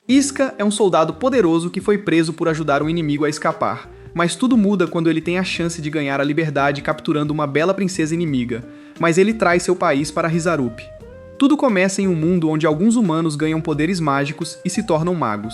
Iska é um soldado poderoso que foi preso por ajudar um inimigo a escapar, mas tudo muda quando ele tem a chance de ganhar a liberdade capturando uma bela princesa inimiga, mas ele traz seu país para Rizarup. Tudo começa em um mundo onde alguns humanos ganham poderes mágicos e se tornam magos.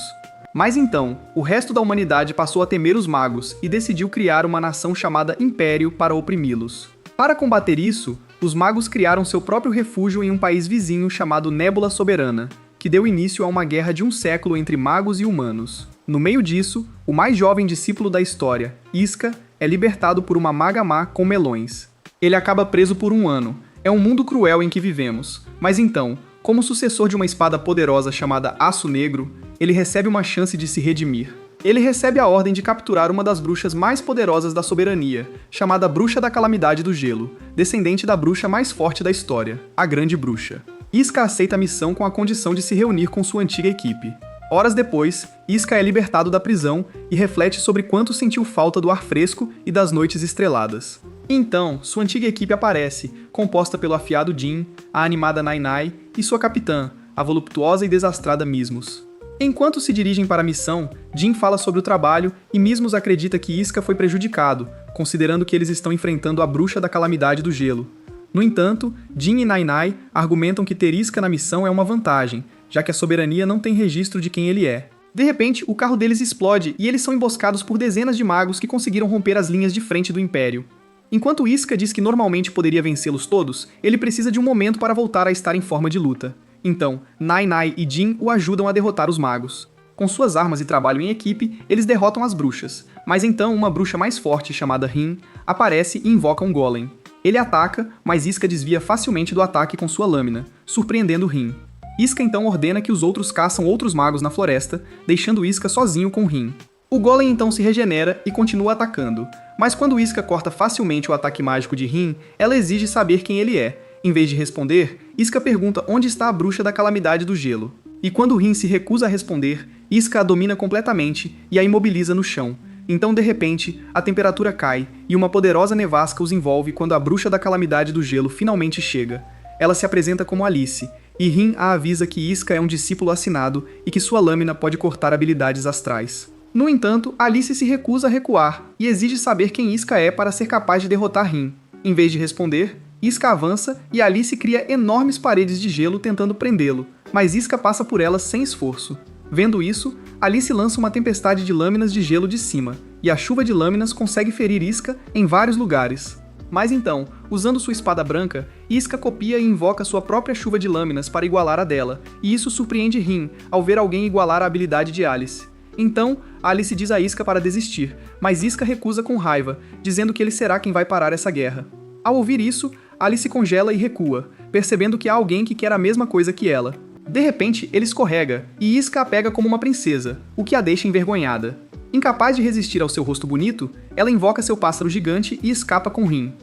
Mas então, o resto da humanidade passou a temer os magos e decidiu criar uma nação chamada Império para oprimi-los. Para combater isso, os magos criaram seu próprio refúgio em um país vizinho chamado Nébula Soberana, que deu início a uma guerra de um século entre magos e humanos. No meio disso, o mais jovem discípulo da história, Iska, é libertado por uma maga má com melões. Ele acaba preso por um ano. É um mundo cruel em que vivemos. Mas então, como sucessor de uma espada poderosa chamada Aço Negro, ele recebe uma chance de se redimir. Ele recebe a ordem de capturar uma das bruxas mais poderosas da soberania, chamada Bruxa da Calamidade do Gelo, descendente da bruxa mais forte da história, a Grande Bruxa. Iska aceita a missão com a condição de se reunir com sua antiga equipe. Horas depois, Iska é libertado da prisão e reflete sobre quanto sentiu falta do ar fresco e das noites estreladas. Então, sua antiga equipe aparece, composta pelo afiado Jin, a animada Nai Nai e sua capitã, a voluptuosa e desastrada Mismus. Enquanto se dirigem para a missão, Jin fala sobre o trabalho e Mismus acredita que Iska foi prejudicado, considerando que eles estão enfrentando a Bruxa da Calamidade do Gelo. No entanto, Jin e Nai Nai argumentam que ter Iska na missão é uma vantagem, já que a soberania não tem registro de quem ele é. De repente, o carro deles explode e eles são emboscados por dezenas de magos que conseguiram romper as linhas de frente do Império. Enquanto Iska diz que normalmente poderia vencê-los todos, ele precisa de um momento para voltar a estar em forma de luta. Então, Nai Nai e Jin o ajudam a derrotar os magos. Com suas armas e trabalho em equipe, eles derrotam as bruxas. Mas então uma bruxa mais forte, chamada Rin, aparece e invoca um golem. Ele ataca, mas Iska desvia facilmente do ataque com sua lâmina, surpreendendo Rin. Iska então ordena que os outros caçam outros magos na floresta, deixando Iska sozinho com Rin. O golem então se regenera e continua atacando, mas quando Iska corta facilmente o ataque mágico de Rin, ela exige saber quem ele é. Em vez de responder, Iska pergunta onde está a Bruxa da Calamidade do Gelo. E quando Rin se recusa a responder, Iska a domina completamente e a imobiliza no chão. Então, de repente, a temperatura cai e uma poderosa nevasca os envolve quando a Bruxa da Calamidade do Gelo finalmente chega. Ela se apresenta como Alice, e Rin a avisa que Iska é um discípulo assinado e que sua lâmina pode cortar habilidades astrais. No entanto, Alice se recusa a recuar e exige saber quem Iska é para ser capaz de derrotar Rin. Em vez de responder, Iska avança e Alice cria enormes paredes de gelo tentando prendê-lo, mas Iska passa por elas sem esforço. Vendo isso, Alice lança uma tempestade de lâminas de gelo de cima, e a chuva de lâminas consegue ferir Iska em vários lugares. Mas então, usando sua espada branca, Iska copia e invoca sua própria chuva de lâminas para igualar a dela, e isso surpreende Rin ao ver alguém igualar a habilidade de Alice. Então, Alice diz a Iska para desistir, mas Iska recusa com raiva, dizendo que ele será quem vai parar essa guerra. Ao ouvir isso, Alice congela e recua, percebendo que há alguém que quer a mesma coisa que ela. De repente, ele escorrega, e Iska a pega como uma princesa, o que a deixa envergonhada. Incapaz de resistir ao seu rosto bonito, ela invoca seu pássaro gigante e escapa com Rin.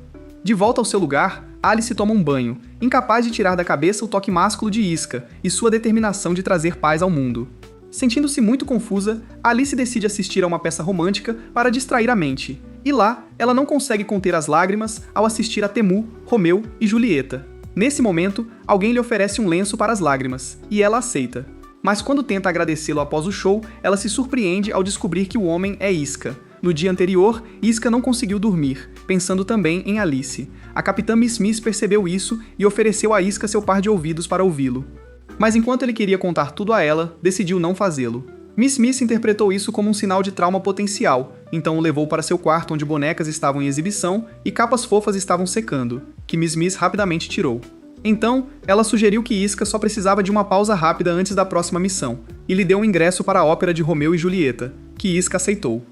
De volta ao seu lugar, Alice toma um banho, incapaz de tirar da cabeça o toque másculo de Iska e sua determinação de trazer paz ao mundo. Sentindo-se muito confusa, Alice decide assistir a uma peça romântica para distrair a mente. E lá, ela não consegue conter as lágrimas ao assistir a Temu, Romeu e Julieta. Nesse momento, alguém lhe oferece um lenço para as lágrimas, e ela aceita. Mas quando tenta agradecê-lo após o show, ela se surpreende ao descobrir que o homem é Iska. No dia anterior, Iska não conseguiu dormir, pensando também em Alice. A capitã Miss percebeu isso e ofereceu a Iska seu par de ouvidos para ouvi-lo. Mas enquanto ele queria contar tudo a ela, decidiu não fazê-lo. Miss interpretou isso como um sinal de trauma potencial, então o levou para seu quarto onde bonecas estavam em exibição e capas fofas estavam secando, que Miss rapidamente tirou. Então, ela sugeriu que Iska só precisava de uma pausa rápida antes da próxima missão, e lhe deu um ingresso para a ópera de Romeu e Julieta, que Iska aceitou.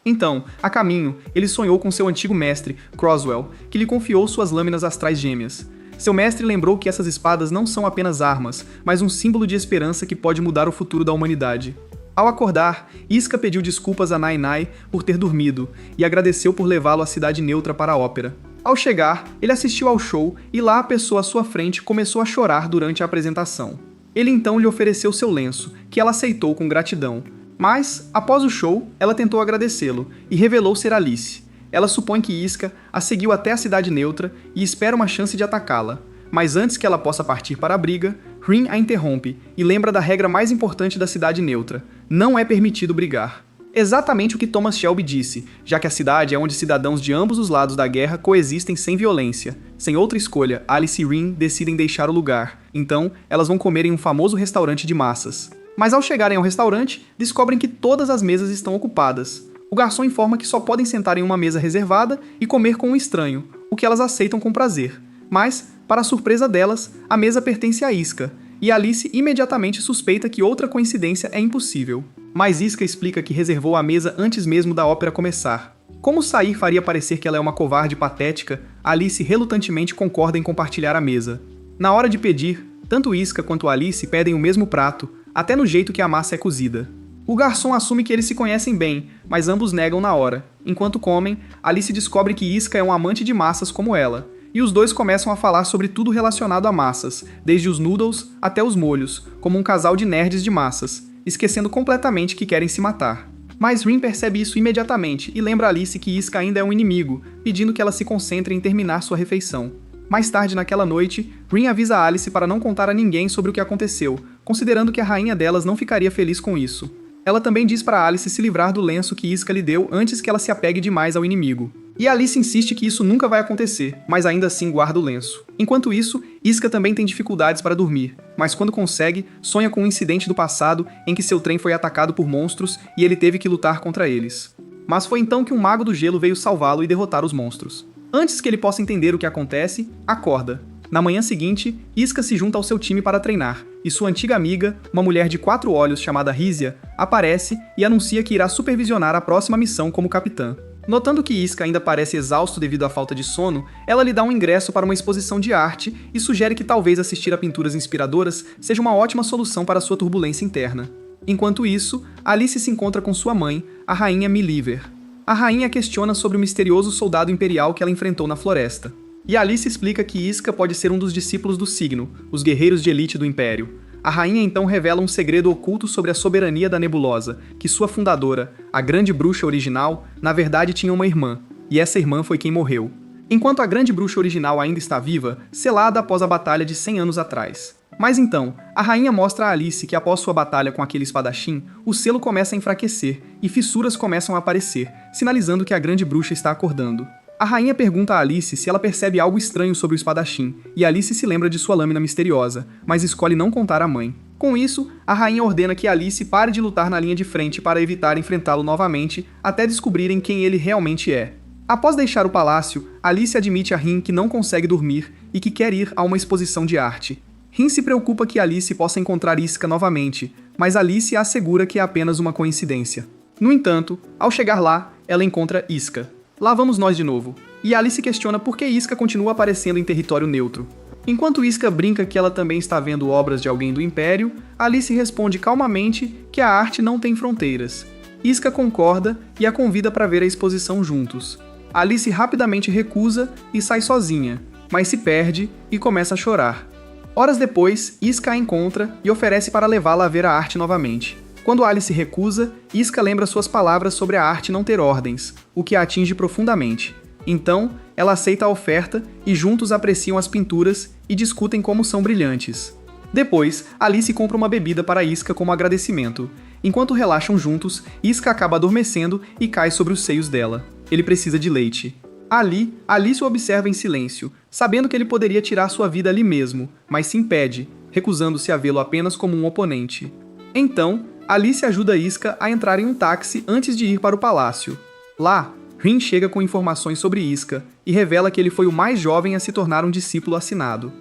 Então, a caminho, ele sonhou com seu antigo mestre, Croswell, que lhe confiou suas lâminas astrais gêmeas. Seu mestre lembrou que essas espadas não são apenas armas, mas um símbolo de esperança que pode mudar o futuro da humanidade. Ao acordar, Iska pediu desculpas a Nai Nai por ter dormido e agradeceu por levá-lo à cidade neutra para a ópera. Ao chegar, ele assistiu ao show e lá a pessoa à sua frente começou a chorar durante a apresentação. Ele então lhe ofereceu seu lenço, que ela aceitou com gratidão. Mas, após o show, ela tentou agradecê-lo e revelou ser Alice. Ela supõe que Iska a seguiu até a cidade neutra e espera uma chance de atacá-la. Mas antes que ela possa partir para a briga, Rin a interrompe e lembra da regra mais importante da cidade neutra: não é permitido brigar. Exatamente o que Thomas Shelby disse, já que a cidade é onde cidadãos de ambos os lados da guerra coexistem sem violência. Sem outra escolha, Alice e Rin decidem deixar o lugar, então elas vão comer em um famoso restaurante de massas. Mas ao chegarem ao restaurante, descobrem que todas as mesas estão ocupadas. O garçom informa que só podem sentar em uma mesa reservada e comer com um estranho, o que elas aceitam com prazer. Mas, para a surpresa delas, a mesa pertence a Isca, e Alice imediatamente suspeita que outra coincidência é impossível. Mas Isca explica que reservou a mesa antes mesmo da ópera começar. Como sair faria parecer que ela é uma covarde patética, Alice relutantemente concorda em compartilhar a mesa. Na hora de pedir, tanto Isca quanto Alice pedem o mesmo prato, até no jeito que a massa é cozida. O garçom assume que eles se conhecem bem, mas ambos negam na hora. Enquanto comem, Alice descobre que Isca é um amante de massas como ela, e os dois começam a falar sobre tudo relacionado a massas, desde os noodles até os molhos, como um casal de nerds de massas, esquecendo completamente que querem se matar. Mas Rin percebe isso imediatamente e lembra Alice que Isca ainda é um inimigo, pedindo que ela se concentre em terminar sua refeição. Mais tarde naquela noite, Rin avisa Alice para não contar a ninguém sobre o que aconteceu, considerando que a rainha delas não ficaria feliz com isso. Ela também diz para Alice se livrar do lenço que Isca lhe deu antes que ela se apegue demais ao inimigo. E Alice insiste que isso nunca vai acontecer, mas ainda assim guarda o lenço. Enquanto isso, Isca também tem dificuldades para dormir, mas quando consegue, sonha com um incidente do passado em que seu trem foi atacado por monstros e ele teve que lutar contra eles. Mas foi então que um mago do gelo veio salvá-lo e derrotar os monstros. Antes que ele possa entender o que acontece, acorda. Na manhã seguinte, Isca se junta ao seu time para treinar, e sua antiga amiga, uma mulher de 4 olhos chamada Rízia, aparece e anuncia que irá supervisionar a próxima missão como capitã. Notando que Isca ainda parece exausto devido à falta de sono, ela lhe dá um ingresso para uma exposição de arte e sugere que talvez assistir a pinturas inspiradoras seja uma ótima solução para sua turbulência interna. Enquanto isso, Alice se encontra com sua mãe, a rainha Meliver. A rainha questiona sobre o misterioso soldado imperial que ela enfrentou na floresta. E Alice explica que Isca pode ser um dos discípulos do signo, os guerreiros de elite do Império. A rainha então revela um segredo oculto sobre a soberania da nebulosa, que sua fundadora, a grande bruxa original, na verdade tinha uma irmã, e essa irmã foi quem morreu. Enquanto a grande bruxa original ainda está viva, selada após a batalha de 100 anos atrás. Mas então, a rainha mostra a Alice que após sua batalha com aquele espadachim, o selo começa a enfraquecer, e fissuras começam a aparecer, sinalizando que a grande bruxa está acordando. A rainha pergunta a Alice se ela percebe algo estranho sobre o espadachim, e Alice se lembra de sua lâmina misteriosa, mas escolhe não contar à mãe. Com isso, a rainha ordena que Alice pare de lutar na linha de frente para evitar enfrentá-lo novamente, até descobrirem quem ele realmente é. Após deixar o palácio, Alice admite a Rin que não consegue dormir e que quer ir a uma exposição de arte. Rin se preocupa que Alice possa encontrar Isca novamente, mas Alice assegura que é apenas uma coincidência. No entanto, ao chegar lá, ela encontra Isca. Lá vamos nós de novo, e Alice questiona por que Isca continua aparecendo em território neutro. Enquanto Isca brinca que ela também está vendo obras de alguém do Império, Alice responde calmamente que a arte não tem fronteiras. Isca concorda e a convida para ver a exposição juntos. Alice rapidamente recusa e sai sozinha, mas se perde e começa a chorar. Horas depois, Isca a encontra e oferece para levá-la a ver a arte novamente. Quando Alice recusa, Isca lembra suas palavras sobre a arte não ter ordens, o que a atinge profundamente. Então, ela aceita a oferta e juntos apreciam as pinturas e discutem como são brilhantes. Depois, Alice compra uma bebida para Isca como agradecimento. Enquanto relaxam juntos, Isca acaba adormecendo e cai sobre os seios dela. Ele precisa de leite. Ali, Alice o observa em silêncio, sabendo que ele poderia tirar sua vida ali mesmo, mas se impede, recusando-se a vê-lo apenas como um oponente. Então, Alice ajuda Isca a entrar em um táxi antes de ir para o palácio. Lá, Rin chega com informações sobre Isca e revela que ele foi o mais jovem a se tornar um discípulo assinado.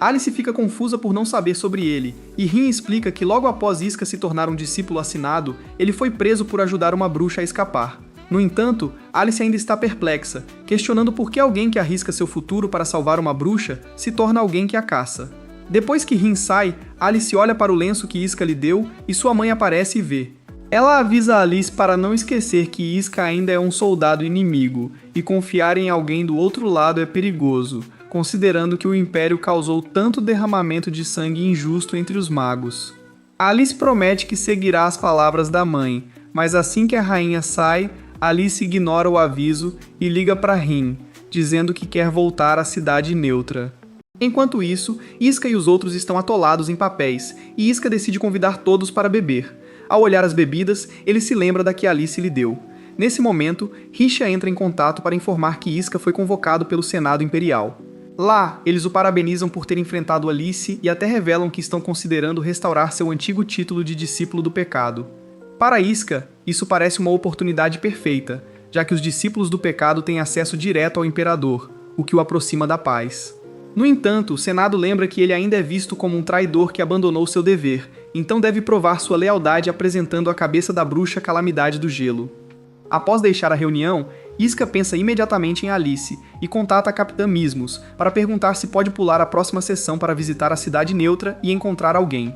Alice fica confusa por não saber sobre ele, e Rin explica que logo após Isca se tornar um discípulo assinado, ele foi preso por ajudar uma bruxa a escapar. No entanto, Alice ainda está perplexa, questionando por que alguém que arrisca seu futuro para salvar uma bruxa se torna alguém que a caça. Depois que Rin sai, Alice olha para o lenço que Isca lhe deu e sua mãe aparece e vê. Ela avisa Alice para não esquecer que Isca ainda é um soldado inimigo e confiar em alguém do outro lado é perigoso, considerando que o Império causou tanto derramamento de sangue injusto entre os magos. Alice promete que seguirá as palavras da mãe, mas assim que a rainha sai, Alice ignora o aviso e liga para Rin, dizendo que quer voltar à cidade neutra. Enquanto isso, Isca e os outros estão atolados em papéis, e Isca decide convidar todos para beber. Ao olhar as bebidas, ele se lembra da que Alice lhe deu. Nesse momento, Risha entra em contato para informar que Isca foi convocado pelo Senado Imperial. Lá, eles o parabenizam por ter enfrentado Alice e até revelam que estão considerando restaurar seu antigo título de discípulo do pecado. Para Isca, isso parece uma oportunidade perfeita, já que os discípulos do pecado têm acesso direto ao imperador, o que o aproxima da paz. No entanto, o Senado lembra que ele ainda é visto como um traidor que abandonou seu dever, então deve provar sua lealdade apresentando a cabeça da bruxa Calamidade do Gelo. Após deixar a reunião, Isca pensa imediatamente em Alice e contata a Capitã Mismus para perguntar se pode pular a próxima sessão para visitar a Cidade Neutra e encontrar alguém.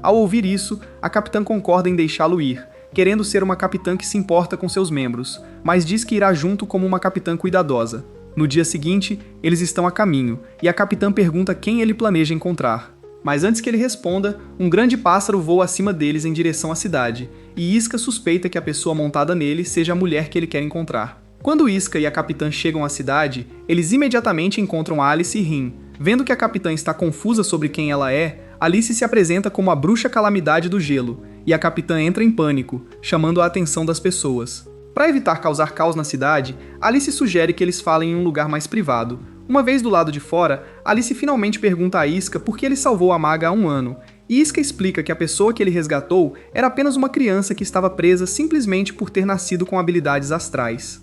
Ao ouvir isso, a capitã concorda em deixá-lo ir, querendo ser uma capitã que se importa com seus membros, mas diz que irá junto como uma capitã cuidadosa. No dia seguinte, eles estão a caminho, e a capitã pergunta quem ele planeja encontrar. Mas antes que ele responda, um grande pássaro voa acima deles em direção à cidade, e Isca suspeita que a pessoa montada nele seja a mulher que ele quer encontrar. Quando Isca e a capitã chegam à cidade, eles imediatamente encontram Alice e Rin. Vendo que a capitã está confusa sobre quem ela é, Alice se apresenta como a bruxa Calamidade do Gelo, e a capitã entra em pânico, chamando a atenção das pessoas. Para evitar causar caos na cidade, Alice sugere que eles falem em um lugar mais privado. Uma vez do lado de fora, Alice finalmente pergunta a Isca por que ele salvou a maga há 1 ano, e Isca explica que a pessoa que ele resgatou era apenas uma criança que estava presa simplesmente por ter nascido com habilidades astrais.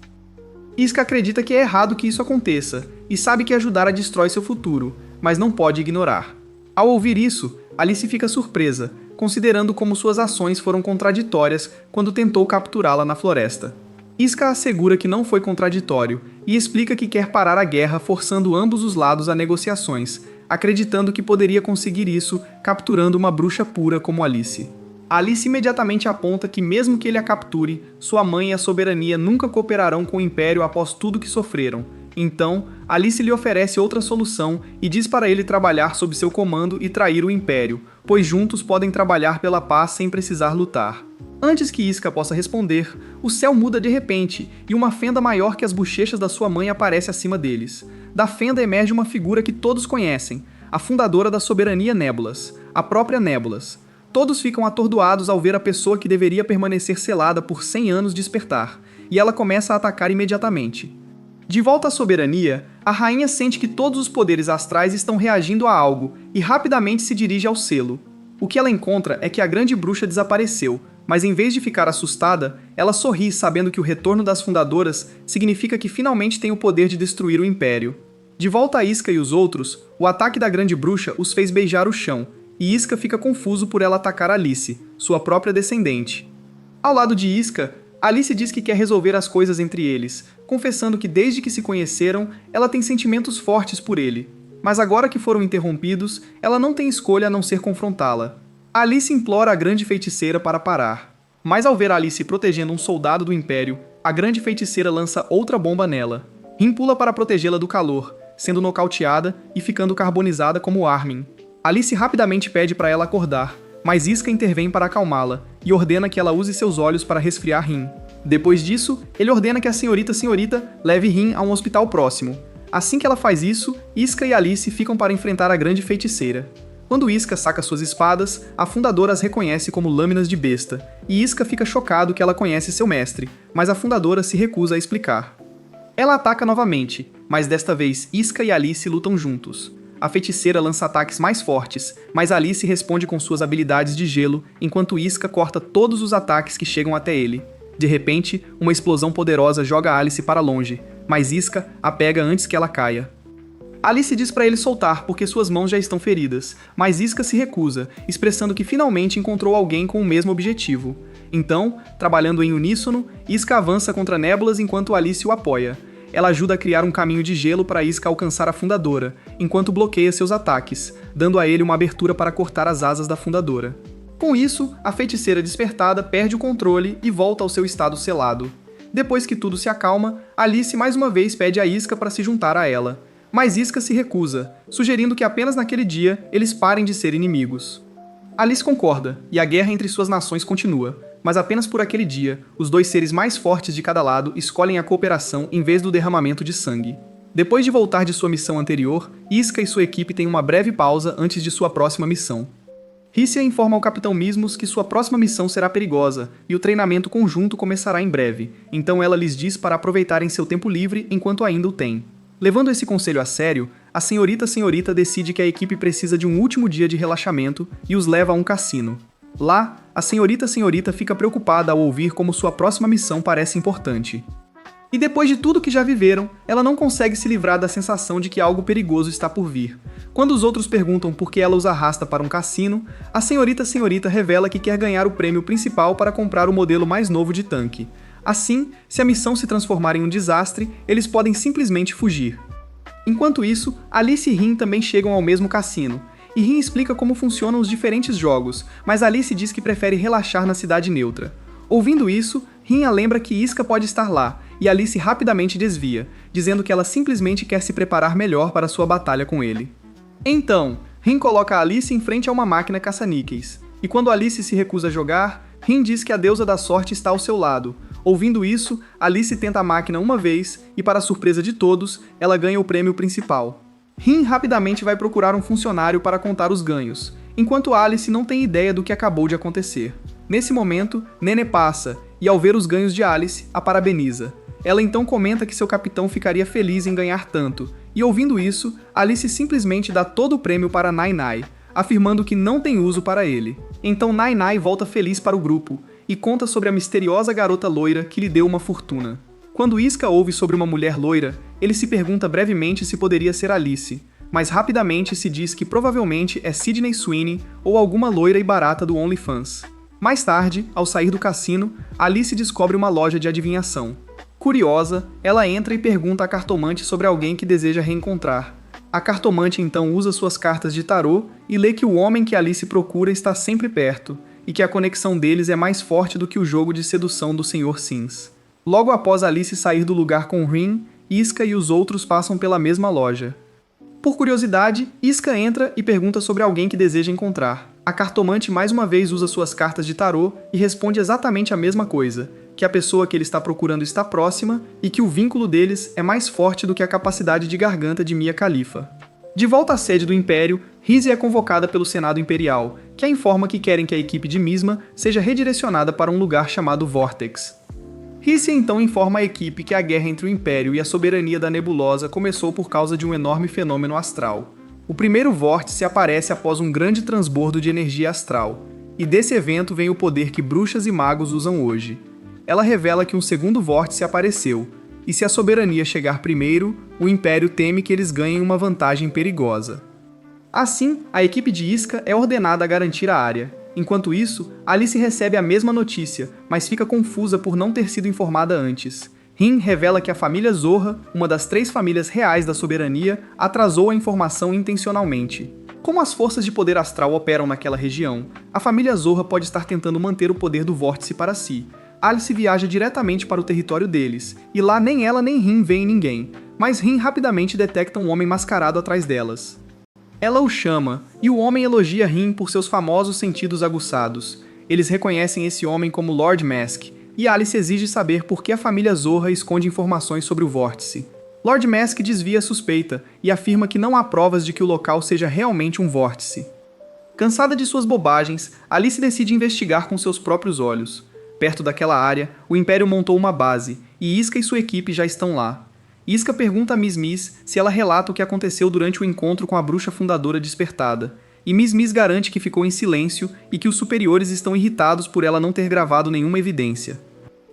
Isca acredita que é errado que isso aconteça, e sabe que ajudar destrói seu futuro, mas não pode ignorar. Ao ouvir isso, Alice fica surpresa, considerando como suas ações foram contraditórias quando tentou capturá-la na floresta. Isca assegura que não foi contraditório e explica que quer parar a guerra forçando ambos os lados a negociações, acreditando que poderia conseguir isso capturando uma bruxa pura como Alice. Alice imediatamente aponta que mesmo que ele a capture, sua mãe e a soberania nunca cooperarão com o Império após tudo que sofreram. Então, Alice lhe oferece outra solução e diz para ele trabalhar sob seu comando e trair o Império, pois juntos podem trabalhar pela paz sem precisar lutar. Antes que Isca possa responder, o céu muda de repente e uma fenda maior que as bochechas da sua mãe aparece acima deles. Da fenda emerge uma figura que todos conhecem, a fundadora da soberania Nébulas, a própria Nébulas. Todos ficam atordoados ao ver a pessoa que deveria permanecer selada por 100 anos despertar, e ela começa a atacar imediatamente. De volta à soberania, a rainha sente que todos os poderes astrais estão reagindo a algo e rapidamente se dirige ao selo. O que ela encontra é que a grande bruxa desapareceu, mas em vez de ficar assustada, ela sorri sabendo que o retorno das fundadoras significa que finalmente tem o poder de destruir o Império. De volta a Isca e os outros, o ataque da grande bruxa os fez beijar o chão, e Isca fica confuso por ela atacar Alice, sua própria descendente. Ao lado de Isca, Alice diz que quer resolver as coisas entre eles, confessando que desde que se conheceram, ela tem sentimentos fortes por ele. Mas agora que foram interrompidos, ela não tem escolha a não ser confrontá-la. Alice implora a grande feiticeira para parar. Mas ao ver Alice protegendo um soldado do Império, a grande feiticeira lança outra bomba nela. Rin pula para protegê-la do calor, sendo nocauteada e ficando carbonizada como Armin. Alice rapidamente pede para ela acordar, mas Isca intervém para acalmá-la e ordena que ela use seus olhos para resfriar Rin. Depois disso, ele ordena que a senhorita leve Rin a um hospital próximo. Assim que ela faz isso, Isca e Alice ficam para enfrentar a grande feiticeira. Quando Isca saca suas espadas, a fundadora as reconhece como lâminas de besta, e Isca fica chocado que ela conhece seu mestre, mas a fundadora se recusa a explicar. Ela ataca novamente, mas desta vez Isca e Alice lutam juntos. A feiticeira lança ataques mais fortes, mas Alice responde com suas habilidades de gelo, enquanto Isca corta todos os ataques que chegam até ele. De repente, uma explosão poderosa joga Alice para longe, mas Isca a pega antes que ela caia. Alice diz para ele soltar porque suas mãos já estão feridas, mas Isca se recusa, expressando que finalmente encontrou alguém com o mesmo objetivo. Então, trabalhando em uníssono, Isca avança contra Nébulas enquanto Alice o apoia. Ela ajuda a criar um caminho de gelo para Isca alcançar a fundadora, enquanto bloqueia seus ataques, dando a ele uma abertura para cortar as asas da fundadora. Com isso, a feiticeira despertada perde o controle e volta ao seu estado selado. Depois que tudo se acalma, Alice mais uma vez pede a Isca para se juntar a ela. Mas Isca se recusa, sugerindo que apenas naquele dia eles parem de ser inimigos. Alice concorda, e a guerra entre suas nações continua, mas apenas por aquele dia, os dois seres mais fortes de cada lado escolhem a cooperação em vez do derramamento de sangue. Depois de voltar de sua missão anterior, Iska e sua equipe têm uma breve pausa antes de sua próxima missão. Rhyssia informa ao Capitão Mismos que sua próxima missão será perigosa e o treinamento conjunto começará em breve, então ela lhes diz para aproveitarem seu tempo livre enquanto ainda o têm. Levando esse conselho a sério, a senhorita decide que a equipe precisa de um último dia de relaxamento e os leva a um cassino. Lá, a senhorita fica preocupada ao ouvir como sua próxima missão parece importante. E depois de tudo que já viveram, ela não consegue se livrar da sensação de que algo perigoso está por vir. Quando os outros perguntam por que ela os arrasta para um cassino, a senhorita revela que quer ganhar o prêmio principal para comprar o modelo mais novo de tanque. Assim, se a missão se transformar em um desastre, eles podem simplesmente fugir. Enquanto isso, Alice e Rin também chegam ao mesmo cassino, e Rin explica como funcionam os diferentes jogos, mas Alice diz que prefere relaxar na cidade neutra. Ouvindo isso, Rin a lembra que Iska pode estar lá, e Alice rapidamente desvia, dizendo que ela simplesmente quer se preparar melhor para sua batalha com ele. Então, Rin coloca Alice em frente a uma máquina caça-níqueis, e quando Alice se recusa a jogar, Rin diz que a deusa da sorte está ao seu lado. Ouvindo isso, Alice tenta a máquina uma vez, e para surpresa de todos, ela ganha o prêmio principal. Rin rapidamente vai procurar um funcionário para contar os ganhos, enquanto Alice não tem ideia do que acabou de acontecer. Nesse momento, Nene passa, e ao ver os ganhos de Alice, a parabeniza. Ela então comenta que seu capitão ficaria feliz em ganhar tanto, e ouvindo isso, Alice simplesmente dá todo o prêmio para Nai Nai, afirmando que não tem uso para ele. Então Nai Nai volta feliz para o grupo, e conta sobre a misteriosa garota loira que lhe deu uma fortuna. Quando Iska ouve sobre uma mulher loira, ele se pergunta brevemente se poderia ser Alice, mas rapidamente se diz que provavelmente é Sydney Sweeney ou alguma loira e barata do OnlyFans. Mais tarde, ao sair do cassino, Alice descobre uma loja de adivinhação. Curiosa, ela entra e pergunta à cartomante sobre alguém que deseja reencontrar. A cartomante então usa suas cartas de tarô e lê que o homem que Alice procura está sempre perto, e que a conexão deles é mais forte do que o jogo de sedução do Sr. Sims. Logo após Alice sair do lugar com Rin, Iska e os outros passam pela mesma loja. Por curiosidade, Iska entra e pergunta sobre alguém que deseja encontrar. A cartomante mais uma vez usa suas cartas de tarô e responde exatamente a mesma coisa, que a pessoa que ele está procurando está próxima e que o vínculo deles é mais forte do que a capacidade de garganta de Mia Khalifa. De volta à sede do Império, Rhyssia é convocada pelo Senado Imperial, que a informa que querem que a equipe de Misma seja redirecionada para um lugar chamado Vortex. Rhyssia então informa a equipe que a guerra entre o Império e a soberania da Nebulosa começou por causa de um enorme fenômeno astral. O primeiro vórtice aparece após um grande transbordo de energia astral, e desse evento vem o poder que bruxas e magos usam hoje. Ela revela que um segundo vórtice apareceu, e se a soberania chegar primeiro, o Império teme que eles ganhem uma vantagem perigosa. Assim, a equipe de Iska é ordenada a garantir a área. Enquanto isso, Alice recebe a mesma notícia, mas fica confusa por não ter sido informada antes. Rin revela que a família Zorra, uma das 3 famílias reais da soberania, atrasou a informação intencionalmente. Como as forças de poder astral operam naquela região, a família Zorra pode estar tentando manter o poder do vórtice para si. Alice viaja diretamente para o território deles, e lá nem ela nem Rin veem ninguém, mas Rin rapidamente detecta um homem mascarado atrás delas. Ela o chama, e o homem elogia Rin por seus famosos sentidos aguçados. Eles reconhecem esse homem como Lord Mask, e Alice exige saber por que a família Zorra esconde informações sobre o vórtice. Lord Mask desvia a suspeita e afirma que não há provas de que o local seja realmente um vórtice. Cansada de suas bobagens, Alice decide investigar com seus próprios olhos. Perto daquela área, o Império montou uma base, e Iska e sua equipe já estão lá. Iska pergunta a Miss se ela relata o que aconteceu durante o encontro com a bruxa fundadora despertada, e Miss garante que ficou em silêncio e que os superiores estão irritados por ela não ter gravado nenhuma evidência.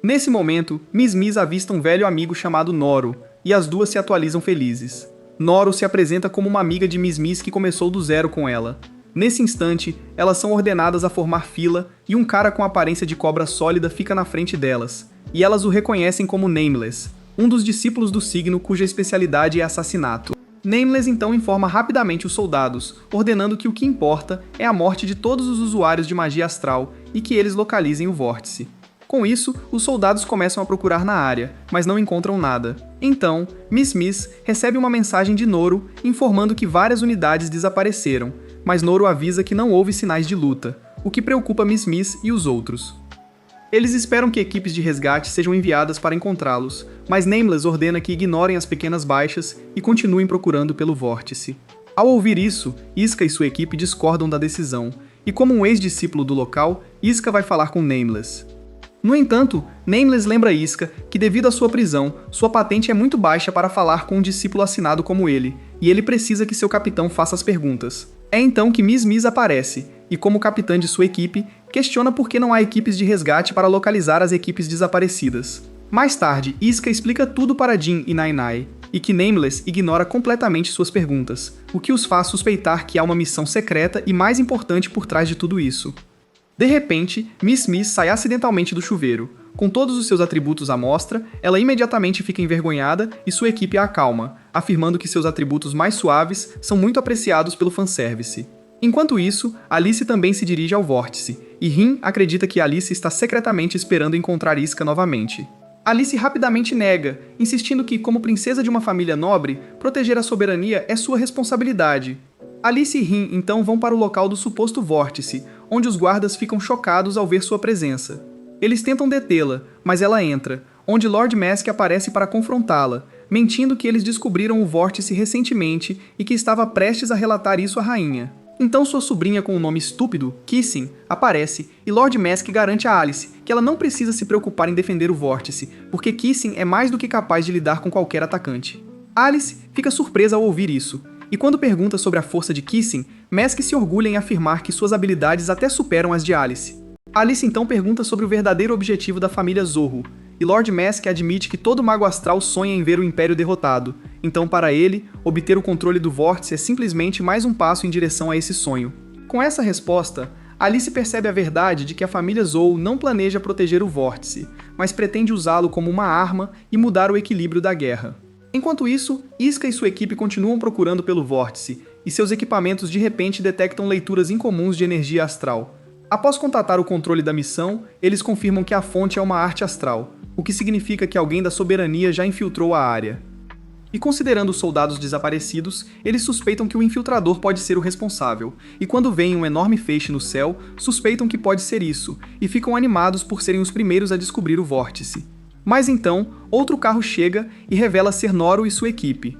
Nesse momento, Miss avista um velho amigo chamado Noro, e as duas se atualizam felizes. Noro se apresenta como uma amiga de Miss que começou do zero com ela. Nesse instante, elas são ordenadas a formar fila e um cara com aparência de cobra sólida fica na frente delas, e elas o reconhecem como Nameless, um dos discípulos do signo cuja especialidade é assassinato. Nameless então informa rapidamente os soldados, ordenando que o que importa é a morte de todos os usuários de magia astral e que eles localizem o vórtice. Com isso, os soldados começam a procurar na área, mas não encontram nada. Então, Miss recebe uma mensagem de Noro informando que várias unidades desapareceram, mas Noro avisa que não houve sinais de luta, o que preocupa Miss e os outros. Eles esperam que equipes de resgate sejam enviadas para encontrá-los, mas Nameless ordena que ignorem as pequenas baixas e continuem procurando pelo vórtice. Ao ouvir isso, Iska e sua equipe discordam da decisão, e como um ex-discípulo do local, Iska vai falar com Nameless. No entanto, Nameless lembra Iska que devido à sua prisão, sua patente é muito baixa para falar com um discípulo assinado como ele, e ele precisa que seu capitão faça as perguntas. É então que Miss Miss aparece, e como capitã de sua equipe, questiona por que não há equipes de resgate para localizar as equipes desaparecidas. Mais tarde, Iska explica tudo para Jin e Nai, e que Nameless ignora completamente suas perguntas, o que os faz suspeitar que há uma missão secreta e mais importante por trás de tudo isso. De repente, Miss Miss sai acidentalmente do chuveiro. Com todos os seus atributos à mostra, ela imediatamente fica envergonhada e sua equipe a acalma, afirmando que seus atributos mais suaves são muito apreciados pelo fanservice. Enquanto isso, Alice também se dirige ao vórtice, e Rin acredita que Alice está secretamente esperando encontrar Iska novamente. Alice rapidamente nega, insistindo que, como princesa de uma família nobre, proteger a soberania é sua responsabilidade. Alice e Rin então vão para o local do suposto vórtice, onde os guardas ficam chocados ao ver sua presença. Eles tentam detê-la, mas ela entra, onde Lord Mask aparece para confrontá-la, mentindo que eles descobriram o vórtice recentemente e que estava prestes a relatar isso à rainha. Então sua sobrinha com o nome estúpido, Kissing, aparece e Lord Mask garante a Alice que ela não precisa se preocupar em defender o vórtice, porque Kissing é mais do que capaz de lidar com qualquer atacante. Alice fica surpresa ao ouvir isso, e quando pergunta sobre a força de Kissing, Mask se orgulha em afirmar que suas habilidades até superam as de Alice. Alice então pergunta sobre o verdadeiro objetivo da família Zorro, e Lord Mask admite que todo mago astral sonha em ver o Império derrotado, então para ele, obter o controle do vórtice é simplesmente mais um passo em direção a esse sonho. Com essa resposta, Alice percebe a verdade de que a família Zou não planeja proteger o vórtice, mas pretende usá-lo como uma arma e mudar o equilíbrio da guerra. Enquanto isso, Iska e sua equipe continuam procurando pelo vórtice, e seus equipamentos de repente detectam leituras incomuns de energia astral. Após contatar o controle da missão, eles confirmam que a fonte é uma arte astral, o que significa que alguém da soberania já infiltrou a área. E considerando os soldados desaparecidos, eles suspeitam que o infiltrador pode ser o responsável, e quando veem um enorme feixe no céu, suspeitam que pode ser isso, e ficam animados por serem os primeiros a descobrir o vórtice. Mas então, outro carro chega e revela ser Noro e sua equipe.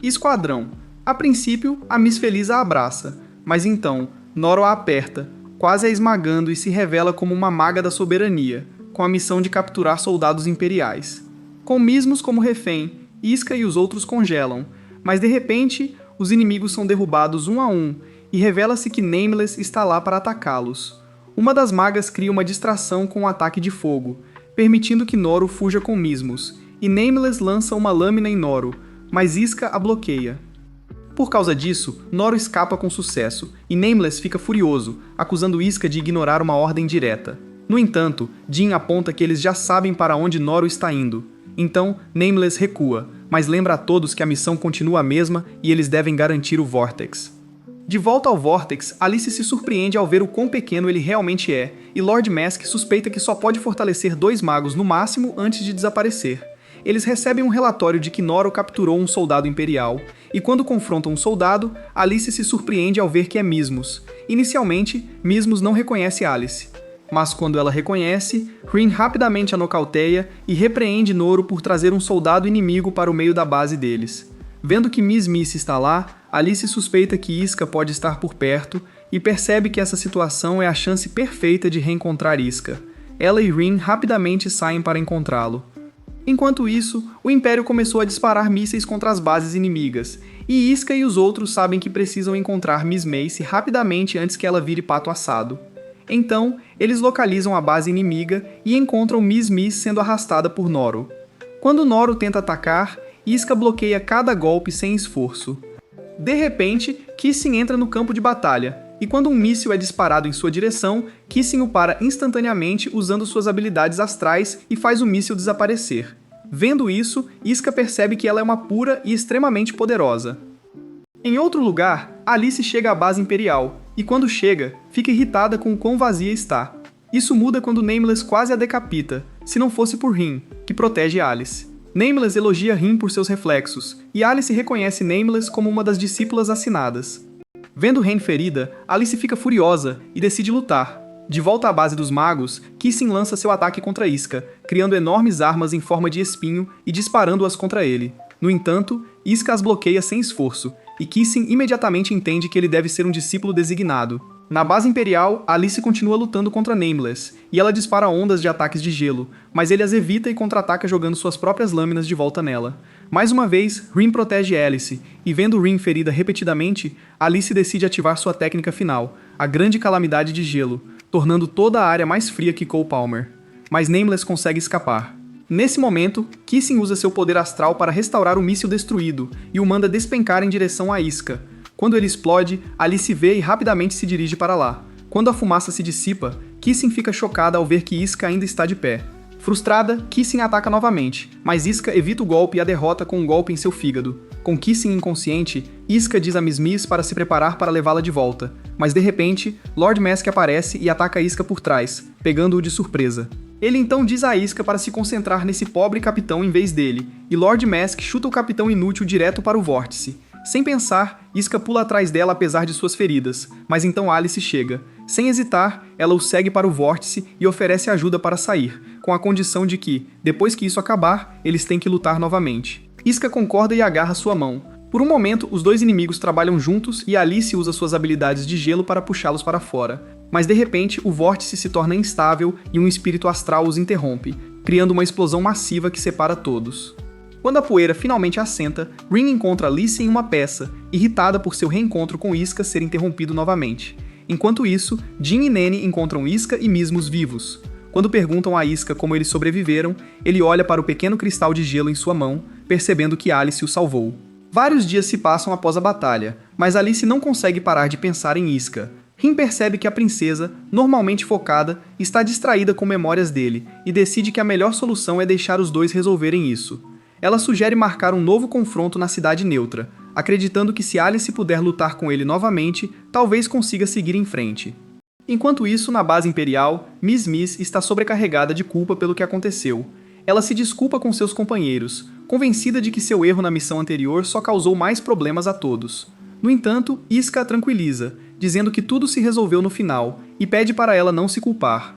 Esquadrão. A princípio, a Miss Feliz a abraça, mas então, Noro a aperta, quase a esmagando e se revela como uma maga da soberania, com a missão de capturar soldados imperiais. Com Mismos como refém, Iska e os outros congelam, mas de repente, os inimigos são derrubados um a um, e revela-se que Nameless está lá para atacá-los. Uma das magas cria uma distração com um ataque de fogo, permitindo que Noro fuja com Mismos, e Nameless lança uma lâmina em Noro, mas Iska a bloqueia. Por causa disso, Noro escapa com sucesso, e Nameless fica furioso, acusando Iska de ignorar uma ordem direta. No entanto, Jin aponta que eles já sabem para onde Noro está indo. Então, Nameless recua, mas lembra a todos que a missão continua a mesma e eles devem garantir o Vortex. De volta ao Vortex, Alice se surpreende ao ver o quão pequeno ele realmente é, e Lord Mask suspeita que só pode fortalecer 2 magos no máximo antes de desaparecer. Eles recebem um relatório de que Noro capturou um soldado imperial, e quando confrontam um soldado, Alice se surpreende ao ver que é Mismos. Inicialmente, Mismos não reconhece Alice. Mas quando ela reconhece, Rin rapidamente a nocauteia e repreende Noro por trazer um soldado inimigo para o meio da base deles. Vendo que Miss Miss está lá, Alice suspeita que Iska pode estar por perto e percebe que essa situação é a chance perfeita de reencontrar Iska. Ela e Rin rapidamente saem para encontrá-lo. Enquanto isso, o Império começou a disparar mísseis contra as bases inimigas, e Iska e os outros sabem que precisam encontrar Miss Mace rapidamente antes que ela vire pato assado. Então, eles localizam a base inimiga e encontram Miss Miss sendo arrastada por Noro. Quando Noro tenta atacar, Iska bloqueia cada golpe sem esforço. De repente, Kissing entra no campo de batalha, e quando um míssil é disparado em sua direção, Kissing o para instantaneamente usando suas habilidades astrais e faz o míssil desaparecer. Vendo isso, Iska percebe que ela é uma pura e extremamente poderosa. Em outro lugar, Alice chega à base imperial, e quando chega, fica irritada com o quão vazia está. Isso muda quando Nameless quase a decapita, se não fosse por Rin, que protege Alice. Nameless elogia Rin por seus reflexos, e Alice reconhece Nameless como uma das discípulas assinadas. Vendo Rin ferida, Alice fica furiosa e decide lutar. De volta à base dos magos, Kissing lança seu ataque contra Iska, criando enormes armas em forma de espinho e disparando-as contra ele. No entanto, Iska as bloqueia sem esforço, e Kissing imediatamente entende que ele deve ser um discípulo designado. Na base imperial, Alice continua lutando contra Nameless, e ela dispara ondas de ataques de gelo, mas ele as evita e contra-ataca jogando suas próprias lâminas de volta nela. Mais uma vez, Rin protege Alice, e vendo Rin ferida repetidamente, Alice decide ativar sua técnica final, a Grande Calamidade de Gelo, tornando toda a área mais fria que Cole Palmer. Mas Nameless consegue escapar. Nesse momento, Kissing usa seu poder astral para restaurar o míssil destruído e o manda despencar em direção a Iska. Quando ele explode, Alice vê e rapidamente se dirige para lá. Quando a fumaça se dissipa, Kissing fica chocada ao ver que Iska ainda está de pé. Frustrada, Kissing ataca novamente, mas Iska evita o golpe e a derrota com um golpe em seu fígado. Com Kissing inconsciente, Iska diz a Miss para se preparar para levá-la de volta, mas de repente, Lord Mask aparece e ataca Iska por trás, pegando-o de surpresa. Ele então diz a Iska para se concentrar nesse pobre capitão em vez dele, e Lord Mask chuta o capitão inútil direto para o vórtice. Sem pensar, Iska pula atrás dela apesar de suas feridas, mas então Alice chega. Sem hesitar, ela o segue para o vórtice e oferece ajuda para sair, com a condição de que, depois que isso acabar, eles têm que lutar novamente. Iska concorda e agarra sua mão. Por um momento, os dois inimigos trabalham juntos e Alice usa suas habilidades de gelo para puxá-los para fora. Mas de repente, o vórtice se torna instável e um espírito astral os interrompe, criando uma explosão massiva que separa todos. Quando a poeira finalmente assenta, Rin encontra Alice em uma peça, irritada por seu reencontro com Iska ser interrompido novamente. Enquanto isso, Jin e Nene encontram Iska e Mismus vivos. Quando perguntam a Iska como eles sobreviveram, ele olha para o pequeno cristal de gelo em sua mão, percebendo que Alice o salvou. Vários dias se passam após a batalha, mas Alice não consegue parar de pensar em Iska. Rin percebe que a princesa, normalmente focada, está distraída com memórias dele e decide que a melhor solução é deixar os dois resolverem isso. Ela sugere marcar um novo confronto na Cidade Neutra, acreditando que se Alice puder lutar com ele novamente, talvez consiga seguir em frente. Enquanto isso, na base imperial, Miss está sobrecarregada de culpa pelo que aconteceu. Ela se desculpa com seus companheiros, convencida de que seu erro na missão anterior só causou mais problemas a todos. No entanto, Iska a tranquiliza, dizendo que tudo se resolveu no final, e pede para ela não se culpar.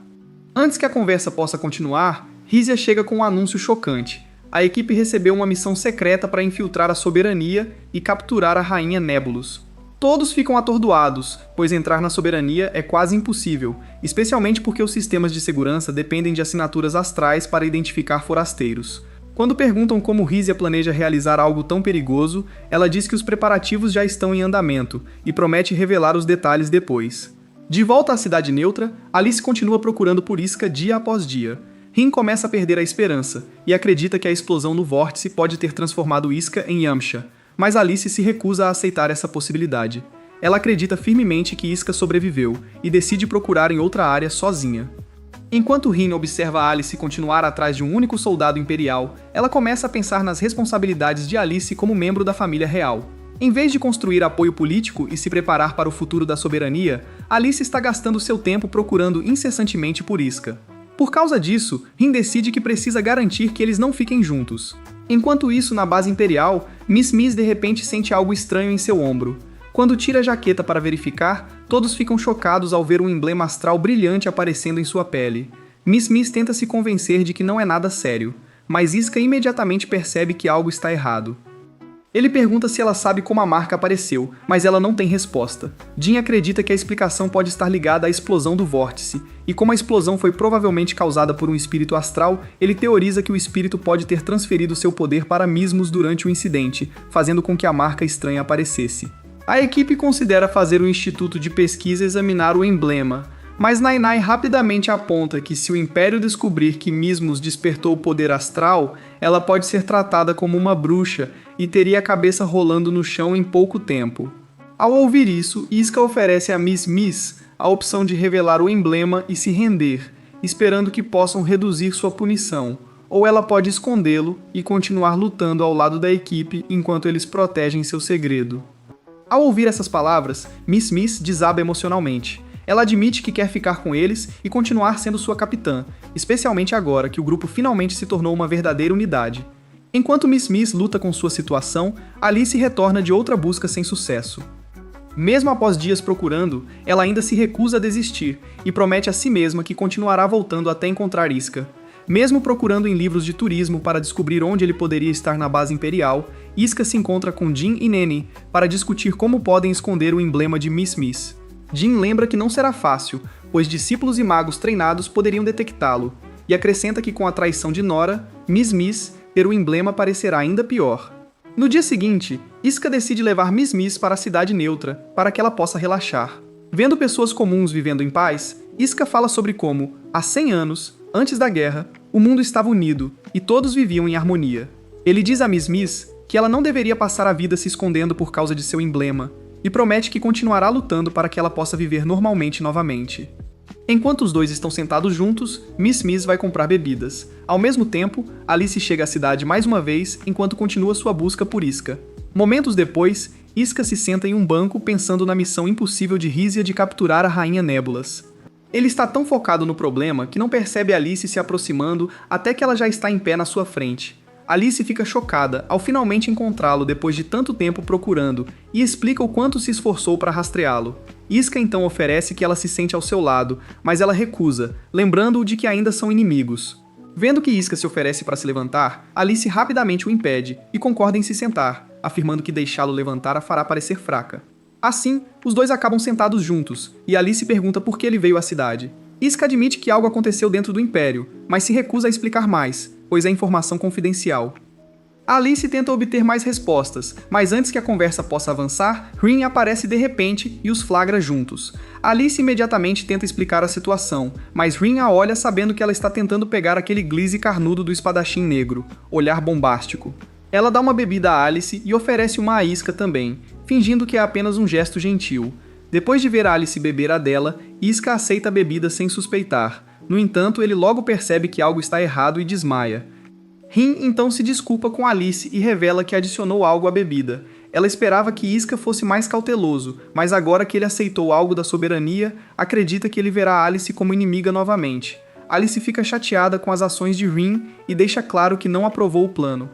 Antes que a conversa possa continuar, Rizia chega com um anúncio chocante. A equipe recebeu uma missão secreta para infiltrar a Soberania e capturar a Rainha Nebulus. Todos ficam atordoados, pois entrar na Soberania é quase impossível, especialmente porque os sistemas de segurança dependem de assinaturas astrais para identificar forasteiros. Quando perguntam como Rizia planeja realizar algo tão perigoso, ela diz que os preparativos já estão em andamento e promete revelar os detalhes depois. De volta à Cidade Neutra, Alice continua procurando por Iska dia após dia. Rin começa a perder a esperança e acredita que a explosão no vórtice pode ter transformado Iska em Yamcha, mas Alice se recusa a aceitar essa possibilidade. Ela acredita firmemente que Iska sobreviveu e decide procurar em outra área sozinha. Enquanto Rin observa Alice continuar atrás de um único soldado imperial, ela começa a pensar nas responsabilidades de Alice como membro da família real. Em vez de construir apoio político e se preparar para o futuro da soberania, Alice está gastando seu tempo procurando incessantemente por Iska. Por causa disso, Rin decide que precisa garantir que eles não fiquem juntos. Enquanto isso, na base imperial, Miss de repente sente algo estranho em seu ombro. Quando tira a jaqueta para verificar, todos ficam chocados ao ver um emblema astral brilhante aparecendo em sua pele. Miss tenta se convencer de que não é nada sério, mas Iska imediatamente percebe que algo está errado. Ele pergunta se ela sabe como a marca apareceu, mas ela não tem resposta. Jin acredita que a explicação pode estar ligada à explosão do vórtice, e como a explosão foi provavelmente causada por um espírito astral, ele teoriza que o espírito pode ter transferido seu poder para Mismus durante o incidente, fazendo com que a marca estranha aparecesse. A equipe considera fazer o Instituto de Pesquisa examinar o emblema, mas Nainai rapidamente aponta que se o Império descobrir que Mismus despertou o poder astral, ela pode ser tratada como uma bruxa e teria a cabeça rolando no chão em pouco tempo. Ao ouvir isso, Iska oferece a Miss a opção de revelar o emblema e se render, esperando que possam reduzir sua punição, ou ela pode escondê-lo e continuar lutando ao lado da equipe enquanto eles protegem seu segredo. Ao ouvir essas palavras, Miss desaba emocionalmente. Ela admite que quer ficar com eles e continuar sendo sua capitã, especialmente agora que o grupo finalmente se tornou uma verdadeira unidade. Enquanto Miss luta com sua situação, Alice retorna de outra busca sem sucesso. Mesmo após dias procurando, ela ainda se recusa a desistir e promete a si mesma que continuará voltando até encontrar Iska. Mesmo procurando em livros de turismo para descobrir onde ele poderia estar na base imperial, Iska se encontra com Jin e Nene para discutir como podem esconder o emblema de Miss Miss. Jin lembra que não será fácil, pois discípulos e magos treinados poderiam detectá-lo, e acrescenta que com a traição de Nora, Miss Miss ter o emblema parecerá ainda pior. No dia seguinte, Iska decide levar Miss Miss para a cidade neutra, para que ela possa relaxar. Vendo pessoas comuns vivendo em paz, Iska fala sobre como, há 100 anos, antes da guerra, o mundo estava unido e todos viviam em harmonia. Ele diz a Miss Miss que ela não deveria passar a vida se escondendo por causa de seu emblema, e promete que continuará lutando para que ela possa viver normalmente novamente. Enquanto os dois estão sentados juntos, Miss Miss vai comprar bebidas. Ao mesmo tempo, Alice chega à cidade mais uma vez enquanto continua sua busca por Iska. Momentos depois, Iska se senta em um banco pensando na missão impossível de Rízia de capturar a Rainha Nébulas. Ele está tão focado no problema que não percebe Alice se aproximando até que ela já está em pé na sua frente. Alice fica chocada ao finalmente encontrá-lo depois de tanto tempo procurando e explica o quanto se esforçou para rastreá-lo. Iska então oferece que ela se sente ao seu lado, mas ela recusa, lembrando-o de que ainda são inimigos. Vendo que Iska se oferece para se levantar, Alice rapidamente o impede e concorda em se sentar, afirmando que deixá-lo levantar a fará parecer fraca. Assim, os dois acabam sentados juntos, e Alice pergunta por que ele veio à cidade. Iska admite que algo aconteceu dentro do Império, mas se recusa a explicar mais, pois é informação confidencial. Alice tenta obter mais respostas, mas antes que a conversa possa avançar, Rin aparece de repente e os flagra juntos. Alice imediatamente tenta explicar a situação, mas Rin a olha sabendo que ela está tentando pegar aquele glize carnudo do espadachim negro, olhar bombástico. Ela dá uma bebida a Alice e oferece uma a Iska também, fingindo que é apenas um gesto gentil. Depois de ver Alice beber a dela, Iska aceita a bebida sem suspeitar. No entanto, ele logo percebe que algo está errado e desmaia. Rin então se desculpa com Alice e revela que adicionou algo à bebida. Ela esperava que Iska fosse mais cauteloso, mas agora que ele aceitou algo da soberania, acredita que ele verá Alice como inimiga novamente. Alice fica chateada com as ações de Rin e deixa claro que não aprovou o plano.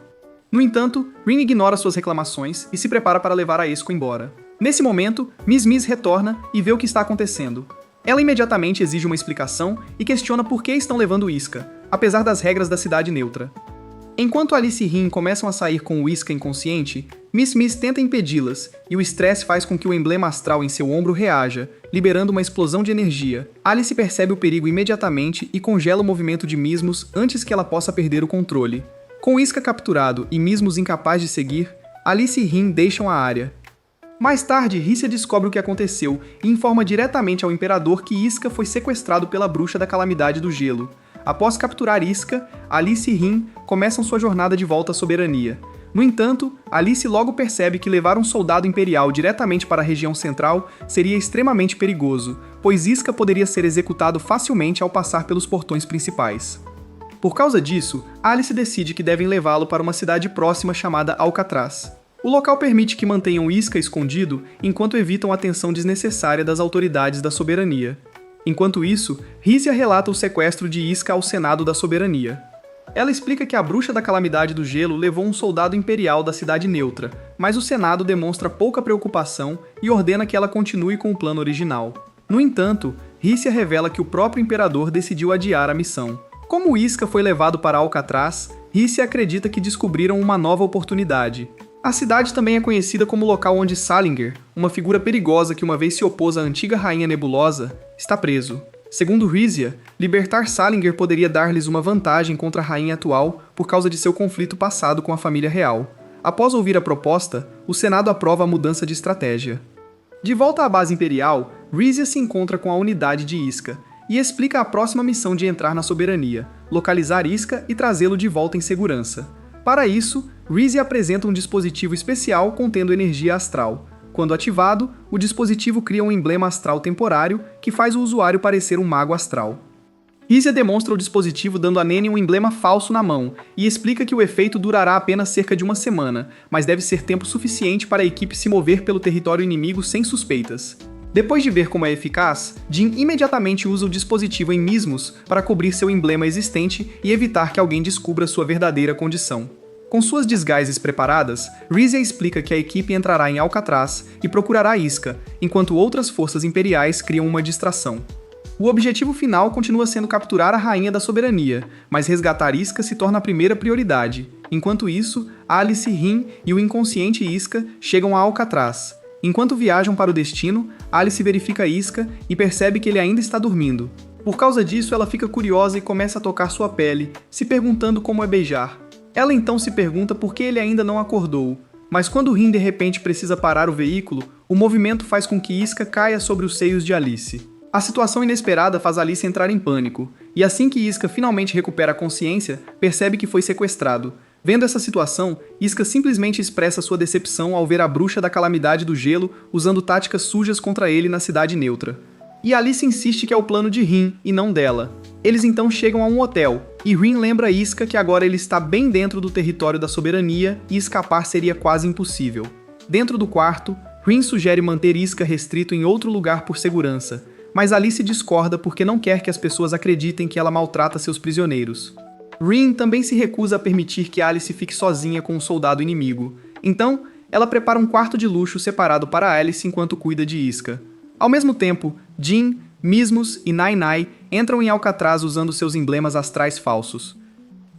No entanto, Rin ignora suas reclamações e se prepara para levar a Esco embora. Nesse momento, Miss Miss retorna e vê o que está acontecendo. Ela imediatamente exige uma explicação e questiona por que estão levando Iska, apesar das regras da cidade neutra. Enquanto Alice e Rin começam a sair com o Iska inconsciente, Miss Miss tenta impedi-las, e o estresse faz com que o emblema astral em seu ombro reaja, liberando uma explosão de energia. Alice percebe o perigo imediatamente e congela o movimento de Mismos antes que ela possa perder o controle. Com Iska capturado e Mismos incapaz de seguir, Alice e Rin deixam a área. Mais tarde, Rícia descobre o que aconteceu e informa diretamente ao Imperador que Iska foi sequestrado pela bruxa da Calamidade do Gelo. Após capturar Iska, Alice e Rin começam sua jornada de volta à soberania. No entanto, Alice logo percebe que levar um soldado imperial diretamente para a região central seria extremamente perigoso, pois Iska poderia ser executado facilmente ao passar pelos portões principais. Por causa disso, Alice decide que devem levá-lo para uma cidade próxima chamada Alcatraz. O local permite que mantenham Iska escondido enquanto evitam a atenção desnecessária das autoridades da soberania. Enquanto isso, Rícia relata o sequestro de Iska ao Senado da Soberania. Ela explica que a bruxa da Calamidade do Gelo levou um soldado imperial da cidade neutra, mas o Senado demonstra pouca preocupação e ordena que ela continue com o plano original. No entanto, Rícia revela que o próprio imperador decidiu adiar a missão. Como Iska foi levado para Alcatraz, Rícia acredita que descobriram uma nova oportunidade. A cidade também é conhecida como o local onde Salinger, uma figura perigosa que uma vez se opôs à antiga Rainha Nebulosa, está preso. Segundo Rícia, libertar Salinger poderia dar-lhes uma vantagem contra a rainha atual por causa de seu conflito passado com a família real. Após ouvir a proposta, o Senado aprova a mudança de estratégia. De volta à base imperial, Rícia se encontra com a unidade de Iska e explica a próxima missão de entrar na soberania, localizar Iska e trazê-lo de volta em segurança. Para isso, Rícia apresenta um dispositivo especial contendo energia astral. Quando ativado, o dispositivo cria um emblema astral temporário que faz o usuário parecer um mago astral. Rícia demonstra o dispositivo dando a Nene um emblema falso na mão e explica que o efeito durará apenas cerca de uma semana, mas deve ser tempo suficiente para a equipe se mover pelo território inimigo sem suspeitas. Depois de ver como é eficaz, Jin imediatamente usa o dispositivo em Mismos para cobrir seu emblema existente e evitar que alguém descubra sua verdadeira condição. Com suas disguises preparadas, Rizia explica que a equipe entrará em Alcatraz e procurará Isca, enquanto outras forças imperiais criam uma distração. O objetivo final continua sendo capturar a Rainha da Soberania, mas resgatar Isca se torna a primeira prioridade. Enquanto isso, Alice, Rin e o inconsciente Isca chegam a Alcatraz. Enquanto viajam para o destino, Alice verifica Isca e percebe que ele ainda está dormindo. Por causa disso, ela fica curiosa e começa a tocar sua pele, se perguntando como é beijar. Ela então se pergunta por que ele ainda não acordou, mas quando Rin de repente precisa parar o veículo, o movimento faz com que Isca caia sobre os seios de Alice. A situação inesperada faz Alice entrar em pânico, e assim que Isca finalmente recupera a consciência, percebe que foi sequestrado. Vendo essa situação, Isca simplesmente expressa sua decepção ao ver a bruxa da calamidade do gelo usando táticas sujas contra ele na cidade neutra. E Alice insiste que é o plano de Rin e não dela. Eles então chegam a um hotel, e Rin lembra Isca que agora ele está bem dentro do território da soberania e escapar seria quase impossível. Dentro do quarto, Rin sugere manter Isca restrito em outro lugar por segurança, mas Alice discorda porque não quer que as pessoas acreditem que ela maltrata seus prisioneiros. Rin também se recusa a permitir que Alice fique sozinha com um soldado inimigo, então ela prepara um quarto de luxo separado para Alice enquanto cuida de Isca. Ao mesmo tempo, Jin, Mismus e Nai entram em Alcatraz usando seus emblemas astrais falsos.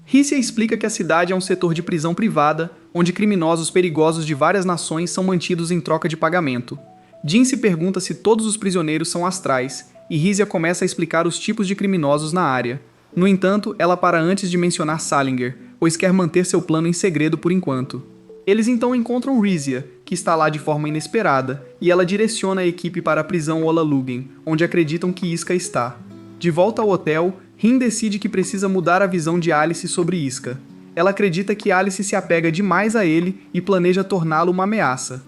Rizia explica que a cidade é um setor de prisão privada, onde criminosos perigosos de várias nações são mantidos em troca de pagamento. Jin se pergunta se todos os prisioneiros são astrais, e Rizia começa a explicar os tipos de criminosos na área. No entanto, ela para antes de mencionar Salinger, pois quer manter seu plano em segredo por enquanto. Eles então encontram Rizia, que está lá de forma inesperada, e ela direciona a equipe para a prisão Ola Lugen, onde acreditam que Isca está. De volta ao hotel, Rin decide que precisa mudar a visão de Alice sobre Isca. Ela acredita que Alice se apega demais a ele e planeja torná-lo uma ameaça.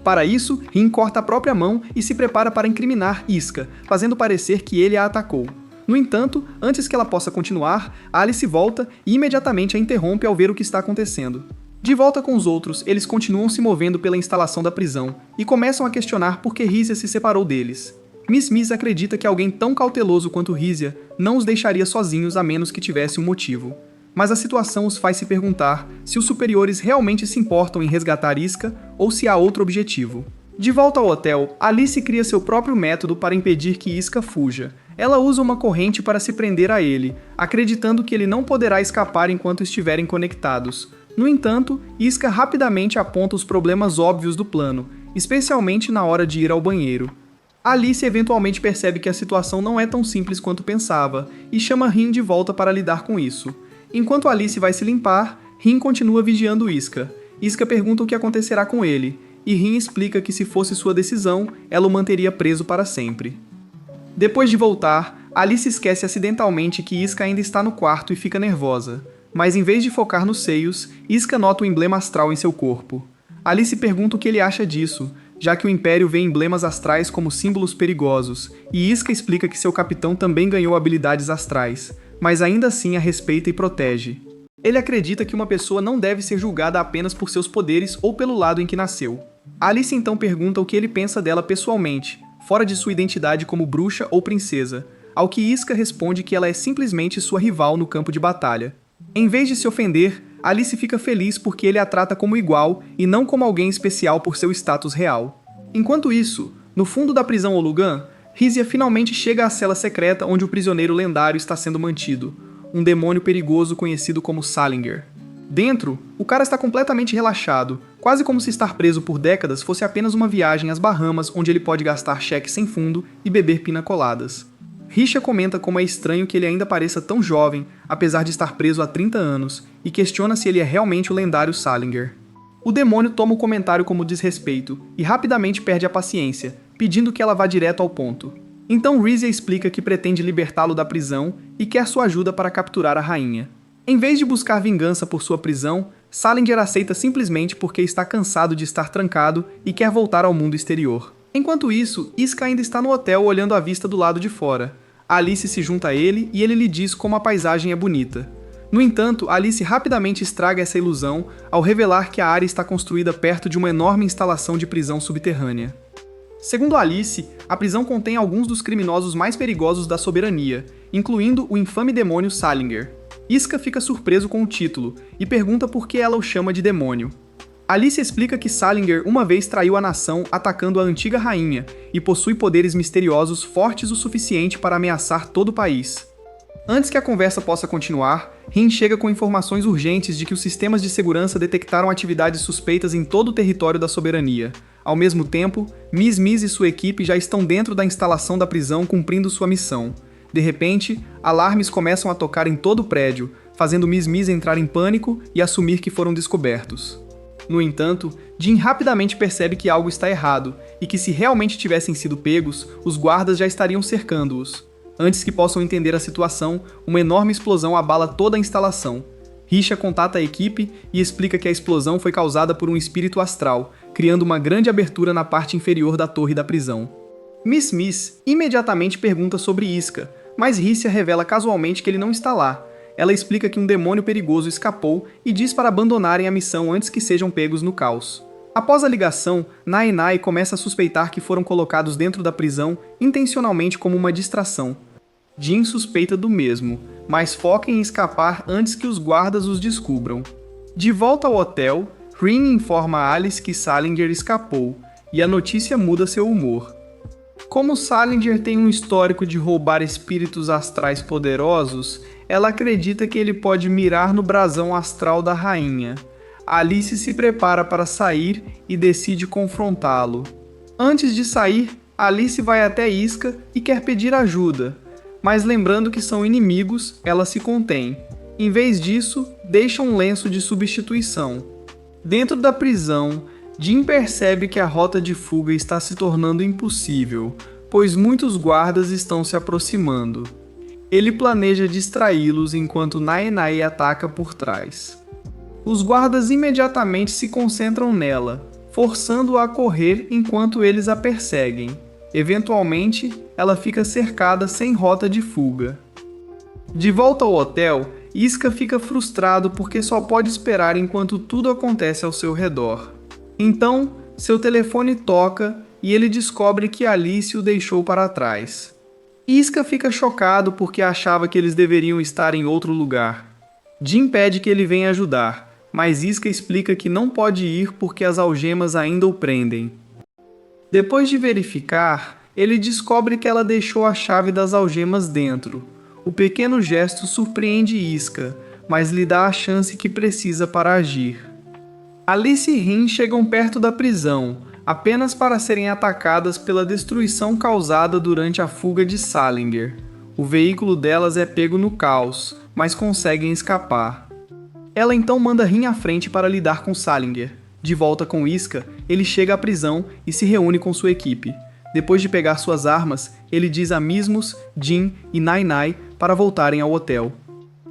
Para isso, Rin corta a própria mão e se prepara para incriminar Isca, fazendo parecer que ele a atacou. No entanto, antes que ela possa continuar, Alice volta e imediatamente a interrompe ao ver o que está acontecendo. De volta com os outros, eles continuam se movendo pela instalação da prisão e começam a questionar por que Rizia se separou deles. Miss acredita que alguém tão cauteloso quanto Rizia não os deixaria sozinhos a menos que tivesse um motivo. Mas a situação os faz se perguntar se os superiores realmente se importam em resgatar Isca ou se há outro objetivo. De volta ao hotel, Alice cria seu próprio método para impedir que Isca fuja. Ela usa uma corrente para se prender a ele, acreditando que ele não poderá escapar enquanto estiverem conectados. No entanto, Isca rapidamente aponta os problemas óbvios do plano, especialmente na hora de ir ao banheiro. Alice eventualmente percebe que a situação não é tão simples quanto pensava, e chama Rin de volta para lidar com isso. Enquanto Alice vai se limpar, Rin continua vigiando Isca. Isca pergunta o que acontecerá com ele, e Rin explica que se fosse sua decisão, ela o manteria preso para sempre. Depois de voltar, Alice esquece acidentalmente que Isca ainda está no quarto e fica nervosa. Mas em vez de focar nos seios, Isca nota o emblema astral em seu corpo. Alice pergunta o que ele acha disso, já que o Império vê emblemas astrais como símbolos perigosos, e Isca explica que seu capitão também ganhou habilidades astrais, mas ainda assim a respeita e protege. Ele acredita que uma pessoa não deve ser julgada apenas por seus poderes ou pelo lado em que nasceu. Alice então pergunta o que ele pensa dela pessoalmente, fora de sua identidade como bruxa ou princesa, ao que Isca responde que ela é simplesmente sua rival no campo de batalha. Em vez de se ofender, Alice fica feliz porque ele a trata como igual e não como alguém especial por seu status real. Enquanto isso, no fundo da prisão Olugan, Rizia finalmente chega à cela secreta onde o prisioneiro lendário está sendo mantido, um demônio perigoso conhecido como Salinger. Dentro, o cara está completamente relaxado, quase como se estar preso por décadas fosse apenas uma viagem às Bahamas onde ele pode gastar cheques sem fundo e beber pina-coladas. Risha comenta como é estranho que ele ainda pareça tão jovem, apesar de estar preso há 30 anos, e questiona se ele é realmente o lendário Salinger. O demônio toma o comentário como desrespeito, e rapidamente perde a paciência, pedindo que ela vá direto ao ponto. Então Rizia explica que pretende libertá-lo da prisão e quer sua ajuda para capturar a rainha. Em vez de buscar vingança por sua prisão, Salinger aceita simplesmente porque está cansado de estar trancado e quer voltar ao mundo exterior. Enquanto isso, Isca ainda está no hotel olhando a vista do lado de fora. Alice se junta a ele e ele lhe diz como a paisagem é bonita. No entanto, Alice rapidamente estraga essa ilusão ao revelar que a área está construída perto de uma enorme instalação de prisão subterrânea. Segundo Alice, a prisão contém alguns dos criminosos mais perigosos da soberania, incluindo o infame demônio Salinger. Iska fica surpreso com o título e pergunta por que ela o chama de demônio. Alice explica que Salinger uma vez traiu a nação atacando a antiga rainha e possui poderes misteriosos fortes o suficiente para ameaçar todo o país. Antes que a conversa possa continuar, Rin chega com informações urgentes de que os sistemas de segurança detectaram atividades suspeitas em todo o território da soberania. Ao mesmo tempo, Miss e sua equipe já estão dentro da instalação da prisão cumprindo sua missão. De repente, alarmes começam a tocar em todo o prédio, fazendo Miss entrar em pânico e assumir que foram descobertos. No entanto, Jin rapidamente percebe que algo está errado e que se realmente tivessem sido pegos, os guardas já estariam cercando-os. Antes que possam entender a situação, uma enorme explosão abala toda a instalação. Risha contata a equipe e explica que a explosão foi causada por um espírito astral, criando uma grande abertura na parte inferior da torre da prisão. Miss imediatamente pergunta sobre Iska, mas Risha revela casualmente que ele não está lá. Ela explica que um demônio perigoso escapou e diz para abandonarem a missão antes que sejam pegos no caos. Após a ligação, Nai começa a suspeitar que foram colocados dentro da prisão intencionalmente como uma distração. Jin suspeita do mesmo, mas foca em escapar antes que os guardas os descubram. De volta ao hotel, Rin informa a Alice que Salinger escapou, e a notícia muda seu humor. Como Salinger tem um histórico de roubar espíritos astrais poderosos, ela acredita que ele pode mirar no brasão astral da rainha. Alice se prepara para sair e decide confrontá-lo. Antes de sair, Alice vai até Iska e quer pedir ajuda, mas lembrando que são inimigos, ela se contém. Em vez disso, deixa um lenço de substituição. Dentro da prisão, Jin percebe que a rota de fuga está se tornando impossível, pois muitos guardas estão se aproximando. Ele planeja distraí-los enquanto Nai ataca por trás. Os guardas imediatamente se concentram nela, forçando-a a correr enquanto eles a perseguem. Eventualmente, ela fica cercada sem rota de fuga. De volta ao hotel, Iska fica frustrado porque só pode esperar enquanto tudo acontece ao seu redor. Então, seu telefone toca e ele descobre que Alice o deixou para trás. Iska fica chocado porque achava que eles deveriam estar em outro lugar. Jin pede que ele venha ajudar, mas Iska explica que não pode ir porque as algemas ainda o prendem. Depois de verificar, ele descobre que ela deixou a chave das algemas dentro. O pequeno gesto surpreende Iska, mas lhe dá a chance que precisa para agir. Alice e Rin chegam perto da prisão, apenas para serem atacadas pela destruição causada durante a fuga de Salinger. O veículo delas é pego no caos, mas conseguem escapar. Ela então manda Rin à frente para lidar com Salinger. De volta com Iska, ele chega à prisão e se reúne com sua equipe. Depois de pegar suas armas, ele diz a Mismus, Jin e Nai para voltarem ao hotel.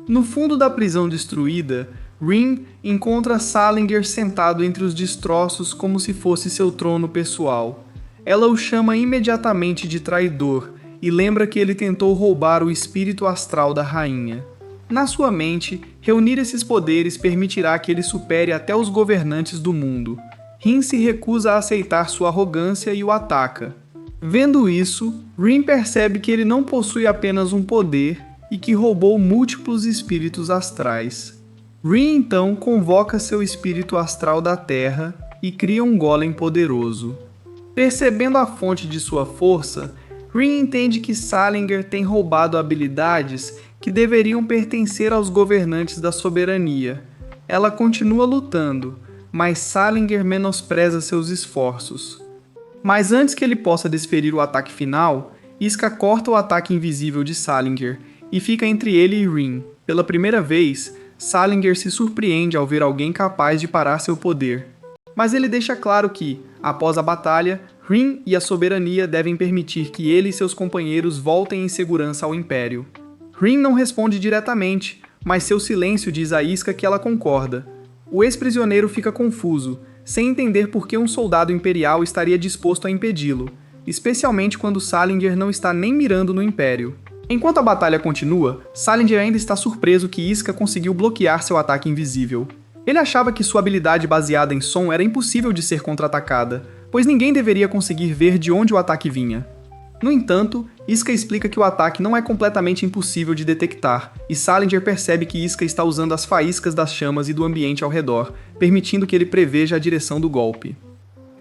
No fundo da prisão destruída, Rin encontra Salinger sentado entre os destroços como se fosse seu trono pessoal. Ela o chama imediatamente de traidor e lembra que ele tentou roubar o espírito astral da rainha. Na sua mente, reunir esses poderes permitirá que ele supere até os governantes do mundo. Rin se recusa a aceitar sua arrogância e o ataca. Vendo isso, Rin percebe que ele não possui apenas um poder e que roubou múltiplos espíritos astrais. Rin então convoca seu espírito astral da Terra e cria um golem poderoso. Percebendo a fonte de sua força, Rin entende que Salinger tem roubado habilidades que deveriam pertencer aos governantes da soberania. Ela continua lutando, mas Salinger menospreza seus esforços. Mas antes que ele possa desferir o ataque final, Iska corta o ataque invisível de Salinger e fica entre ele e Rin. Pela primeira vez, Salinger se surpreende ao ver alguém capaz de parar seu poder. Mas ele deixa claro que, após a batalha, Rin e a soberania devem permitir que ele e seus companheiros voltem em segurança ao Império. Rin não responde diretamente, mas seu silêncio diz a Iska que ela concorda. O ex-prisioneiro fica confuso, sem entender por que um soldado imperial estaria disposto a impedi-lo, especialmente quando Salinger não está nem mirando no Império. Enquanto a batalha continua, Salinger ainda está surpreso que Iska conseguiu bloquear seu ataque invisível. Ele achava que sua habilidade baseada em som era impossível de ser contra-atacada, pois ninguém deveria conseguir ver de onde o ataque vinha. No entanto, Iska explica que o ataque não é completamente impossível de detectar, e Salinger percebe que Iska está usando as faíscas das chamas e do ambiente ao redor, permitindo que ele preveja a direção do golpe.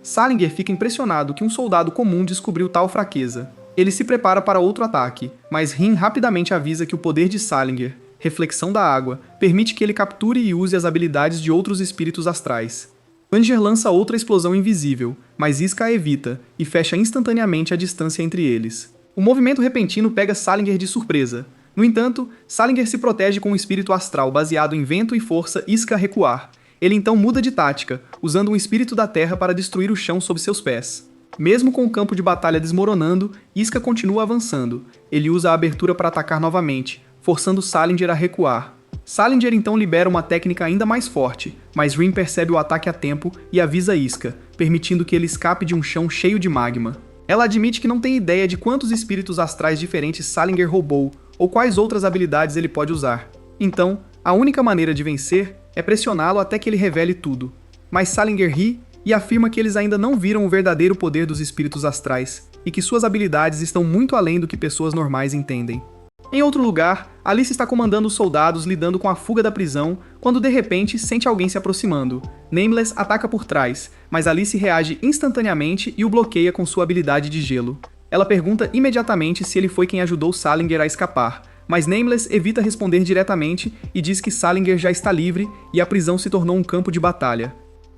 Salinger fica impressionado que um soldado comum descobriu tal fraqueza. Ele se prepara para outro ataque, mas Rin rapidamente avisa que o poder de Salinger, reflexão da água, permite que ele capture e use as habilidades de outros espíritos astrais. Vanger lança outra explosão invisível, mas Iska a evita e fecha instantaneamente a distância entre eles. O movimento repentino pega Salinger de surpresa. No entanto, Salinger se protege com um espírito astral baseado em vento e força Iska a recuar. Ele então muda de tática, usando um espírito da terra para destruir o chão sob seus pés. Mesmo com o campo de batalha desmoronando, Iska continua avançando. Ele usa a abertura para atacar novamente, forçando Salinger a recuar. Salinger então libera uma técnica ainda mais forte, mas Rin percebe o ataque a tempo e avisa Iska, permitindo que ele escape de um chão cheio de magma. Ela admite que não tem ideia de quantos espíritos astrais diferentes Salinger roubou, ou quais outras habilidades ele pode usar. Então, a única maneira de vencer é pressioná-lo até que ele revele tudo. Mas Salinger ri e afirma que eles ainda não viram o verdadeiro poder dos espíritos astrais, e que suas habilidades estão muito além do que pessoas normais entendem. Em outro lugar, Alice está comandando os soldados lidando com a fuga da prisão, quando de repente sente alguém se aproximando. Nameless ataca por trás, mas Alice reage instantaneamente e o bloqueia com sua habilidade de gelo. Ela pergunta imediatamente se ele foi quem ajudou Salinger a escapar, mas Nameless evita responder diretamente e diz que Salinger já está livre e a prisão se tornou um campo de batalha.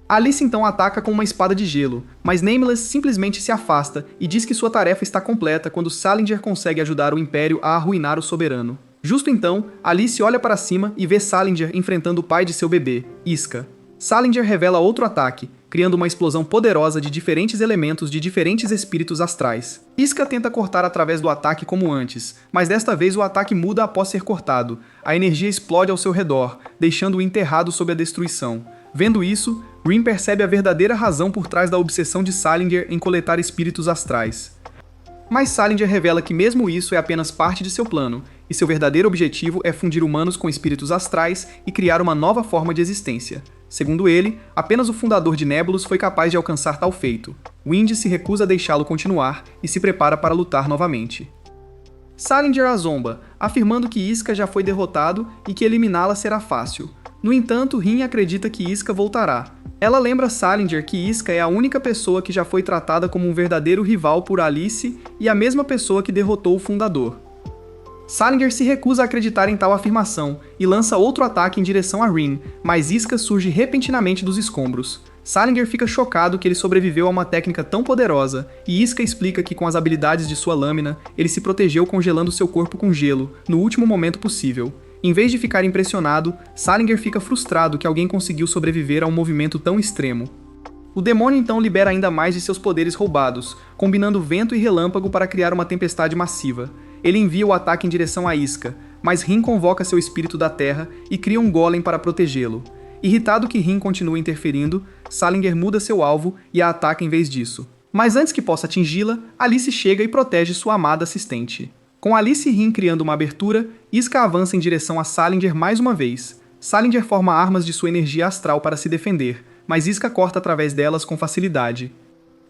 Alice então ataca com uma espada de gelo, mas Nameless simplesmente se afasta e diz que sua tarefa está completa quando Salinger consegue ajudar o Império a arruinar o soberano. Justo então, Alice olha para cima e vê Salinger enfrentando o pai de seu bebê, Iska. Salinger revela outro ataque, criando uma explosão poderosa de diferentes elementos de diferentes espíritos astrais. Iska tenta cortar através do ataque como antes, mas desta vez o ataque muda após ser cortado. A energia explode ao seu redor, deixando-o enterrado sob a destruição. Vendo isso, Rin percebe a verdadeira razão por trás da obsessão de Salinger em coletar espíritos astrais. Mas Salinger revela que mesmo isso é apenas parte de seu plano, e seu verdadeiro objetivo é fundir humanos com espíritos astrais e criar uma nova forma de existência. Segundo ele, apenas o fundador de Nebulus foi capaz de alcançar tal feito. Wind se recusa a deixá-lo continuar e se prepara para lutar novamente. Salinger a zomba, afirmando que Iska já foi derrotado e que eliminá-la será fácil. No entanto, Rin acredita que Iska voltará. Ela lembra Salinger que Iska é a única pessoa que já foi tratada como um verdadeiro rival por Alice e a mesma pessoa que derrotou o fundador. Salinger se recusa a acreditar em tal afirmação e lança outro ataque em direção a Rin, mas Iska surge repentinamente dos escombros. Salinger fica chocado que ele sobreviveu a uma técnica tão poderosa, e Iska explica que com as habilidades de sua lâmina, ele se protegeu congelando seu corpo com gelo, no último momento possível. Em vez de ficar impressionado, Salinger fica frustrado que alguém conseguiu sobreviver a um movimento tão extremo. O demônio então libera ainda mais de seus poderes roubados, combinando vento e relâmpago para criar uma tempestade massiva. Ele envia o ataque em direção a Iska, mas Rin convoca seu espírito da terra e cria um golem para protegê-lo. Irritado que Rin continua interferindo, Salinger muda seu alvo e a ataca em vez disso. Mas antes que possa atingi-la, Alice chega e protege sua amada assistente. Com Alice e Rin criando uma abertura, Iska avança em direção a Salinger mais uma vez. Salinger forma armas de sua energia astral para se defender, mas Iska corta através delas com facilidade.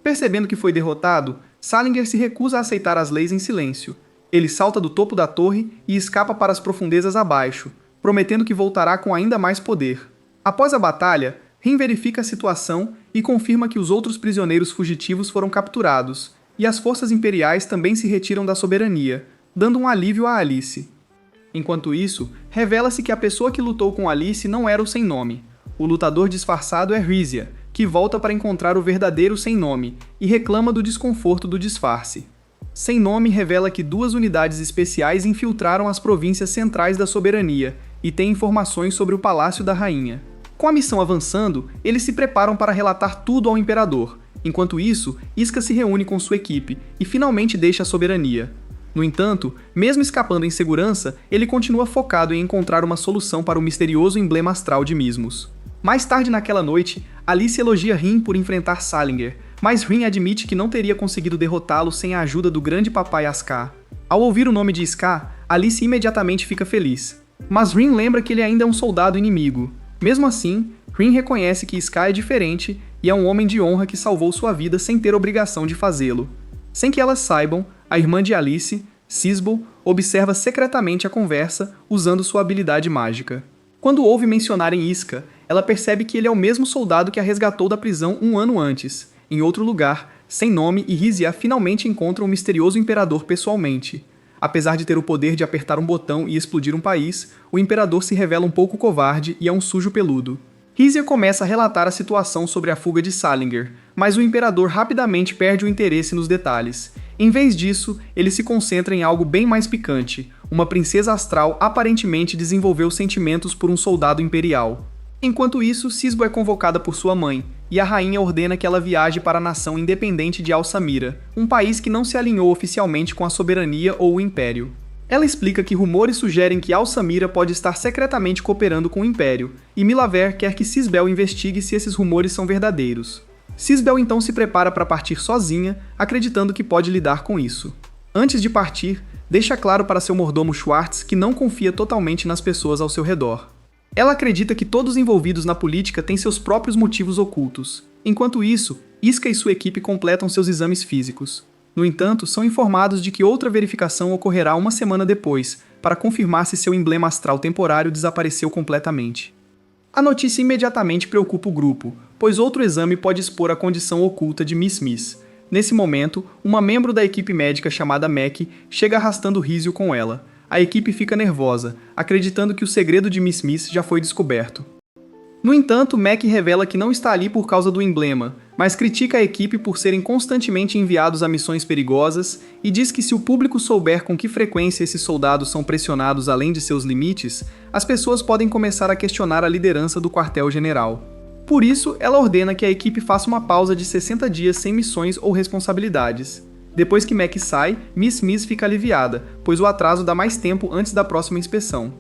Percebendo que foi derrotado, Salinger se recusa a aceitar as leis em silêncio. Ele salta do topo da torre e escapa para as profundezas abaixo, prometendo que voltará com ainda mais poder. Após a batalha, Rin verifica a situação e confirma que os outros prisioneiros fugitivos foram capturados, e as forças imperiais também se retiram da soberania, dando um alívio a Alice. Enquanto isso, revela-se que a pessoa que lutou com Alice não era o Sem Nome. O lutador disfarçado é Rizia, que volta para encontrar o verdadeiro Sem Nome e reclama do desconforto do disfarce. Sem Nome revela que 2 unidades especiais infiltraram as províncias centrais da soberania e têm informações sobre o Palácio da Rainha. Com a missão avançando, eles se preparam para relatar tudo ao Imperador. Enquanto isso, Iska se reúne com sua equipe e finalmente deixa a soberania. No entanto, mesmo escapando em segurança, ele continua focado em encontrar uma solução para o misterioso emblema astral de Mismos. Mais tarde naquela noite, Alice elogia Rin por enfrentar Salinger, mas Rin admite que não teria conseguido derrotá-lo sem a ajuda do grande papai Askar. Ao ouvir o nome de Ska, Alice imediatamente fica feliz. Mas Rin lembra que ele ainda é um soldado inimigo. Mesmo assim, Rin reconhece que Ska é diferente e é um homem de honra que salvou sua vida sem ter obrigação de fazê-lo. Sem que elas saibam, A irmã de Alice, Sisbo, observa secretamente a conversa usando sua habilidade mágica. Quando ouve mencionarem Iska, ela percebe que ele é o mesmo soldado que a resgatou da prisão um ano antes. Em outro lugar, sem nome, e Rizia finalmente encontra o misterioso imperador pessoalmente. Apesar de ter o poder de apertar um botão e explodir um país, o imperador se revela um pouco covarde e é um sujo peludo. Rizia começa a relatar a situação sobre a fuga de Salinger, mas o imperador rapidamente perde o interesse nos detalhes. Em vez disso, ele se concentra em algo bem mais picante. Uma princesa astral aparentemente desenvolveu sentimentos por um soldado imperial. Enquanto isso, Sisbo é convocada por sua mãe, e a rainha ordena que ela viaje para a nação independente de Al-Samira, um país que não se alinhou oficialmente com a soberania ou o império. Ela explica que rumores sugerem que Al-Samira pode estar secretamente cooperando com o império, e Milaver quer que Sisbel investigue se esses rumores são verdadeiros. Sisbel então se prepara para partir sozinha, acreditando que pode lidar com isso. Antes de partir, deixa claro para seu mordomo Schwartz que não confia totalmente nas pessoas ao seu redor. Ela acredita que todos envolvidos na política têm seus próprios motivos ocultos. Enquanto isso, Iska e sua equipe completam seus exames físicos. No entanto, são informados de que outra verificação ocorrerá uma semana depois, para confirmar se seu emblema astral temporário desapareceu completamente. A notícia imediatamente preocupa o grupo, pois outro exame pode expor a condição oculta de Miss Miss. Nesse momento, uma membro da equipe médica chamada Mac chega arrastando Rizio com ela. A equipe fica nervosa, acreditando que o segredo de Miss Miss já foi descoberto. No entanto, Mac revela que não está ali por causa do emblema, mas critica a equipe por serem constantemente enviados a missões perigosas e diz que se o público souber com que frequência esses soldados são pressionados além de seus limites, as pessoas podem começar a questionar a liderança do quartel-general. Por isso, ela ordena que a equipe faça uma pausa de 60 dias sem missões ou responsabilidades. Depois que Mac sai, Miss Miss fica aliviada, pois o atraso dá mais tempo antes da próxima inspeção.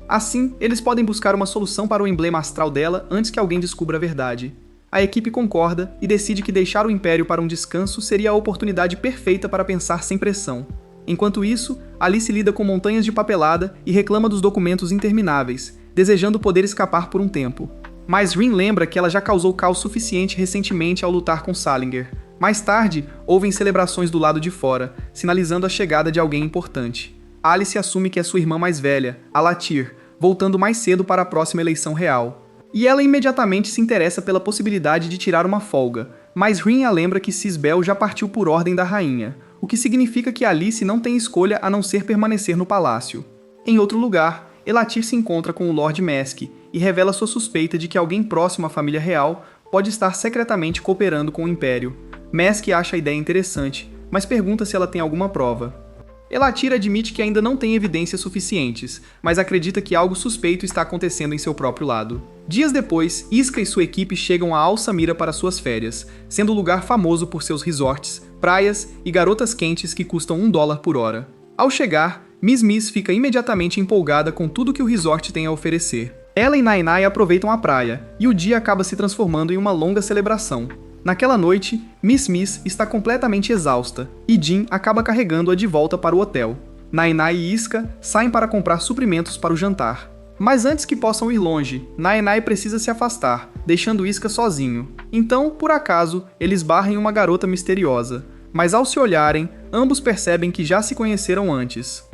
Assim, eles podem buscar uma solução para o emblema astral dela antes que alguém descubra a verdade. A equipe concorda e decide que deixar o Império para um descanso seria a oportunidade perfeita para pensar sem pressão. Enquanto isso, Alice lida com montanhas de papelada e reclama dos documentos intermináveis, desejando poder escapar por um tempo. Mas Rin lembra que ela já causou caos suficiente recentemente ao lutar com Salinger. Mais tarde, ouvem celebrações do lado de fora, sinalizando a chegada de alguém importante. Alice assume que é sua irmã mais velha, Alatir, voltando mais cedo para a próxima eleição real. E ela imediatamente se interessa pela possibilidade de tirar uma folga, mas Rin a lembra que Sisbel já partiu por ordem da rainha, o que significa que Alice não tem escolha a não ser permanecer no palácio. Em outro lugar, Elatir se encontra com o Lord Mask e revela sua suspeita de que alguém próximo à família real pode estar secretamente cooperando com o Império. Mask acha a ideia interessante, mas pergunta se ela tem alguma prova. Elatir admite que ainda não tem evidências suficientes, mas acredita que algo suspeito está acontecendo em seu próprio lado. Dias depois, Iska e sua equipe chegam a Al-Samira para suas férias, sendo o lugar famoso por seus resorts, praias e garotas quentes que custam $1 por hora. Ao chegar, Miss Miss fica imediatamente empolgada com tudo que o resort tem a oferecer. Ela e Nainai aproveitam a praia, e o dia acaba se transformando em uma longa celebração. Naquela noite, Miss Miss está completamente exausta, e Jin acaba carregando-a de volta para o hotel. Nainai e Iska saem para comprar suprimentos para o jantar. Mas antes que possam ir longe, Nainai precisa se afastar, deixando Iska sozinho. Então, por acaso, eles barrem uma garota misteriosa. Mas ao se olharem, ambos percebem que já se conheceram antes.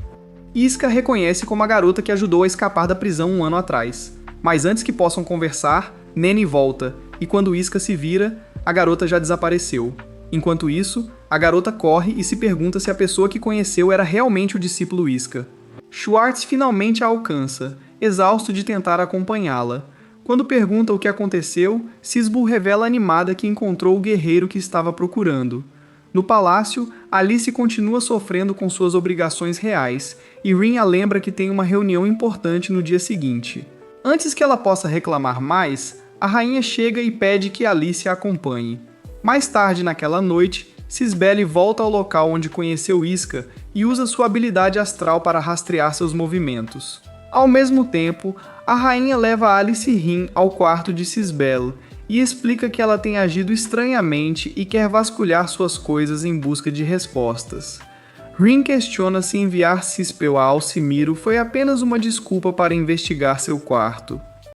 Iska reconhece como a garota que ajudou a escapar da prisão um ano atrás. Mas antes que possam conversar, Nene volta, e quando Iska se vira, a garota já desapareceu. Enquanto isso, a garota corre e se pergunta se a pessoa que conheceu era realmente o discípulo Iska. Schwartz finalmente a alcança, exausto de tentar acompanhá-la. Quando pergunta o que aconteceu, Sisbu revela animada que encontrou o guerreiro que estava procurando. No palácio, Alice continua sofrendo com suas obrigações reais, e Rin a lembra que tem uma reunião importante no dia seguinte. Antes que ela possa reclamar mais, a rainha chega e pede que Alice a acompanhe. Mais tarde naquela noite, Sisbel volta ao local onde conheceu Iska e usa sua habilidade astral para rastrear seus movimentos. Ao mesmo tempo, a rainha leva Alice e Rin ao quarto de Sisbel e explica que ela tem agido estranhamente e quer vasculhar suas coisas em busca de respostas. Rin questiona se enviar Sisbel a Alcimiro foi apenas uma desculpa para investigar seu quarto.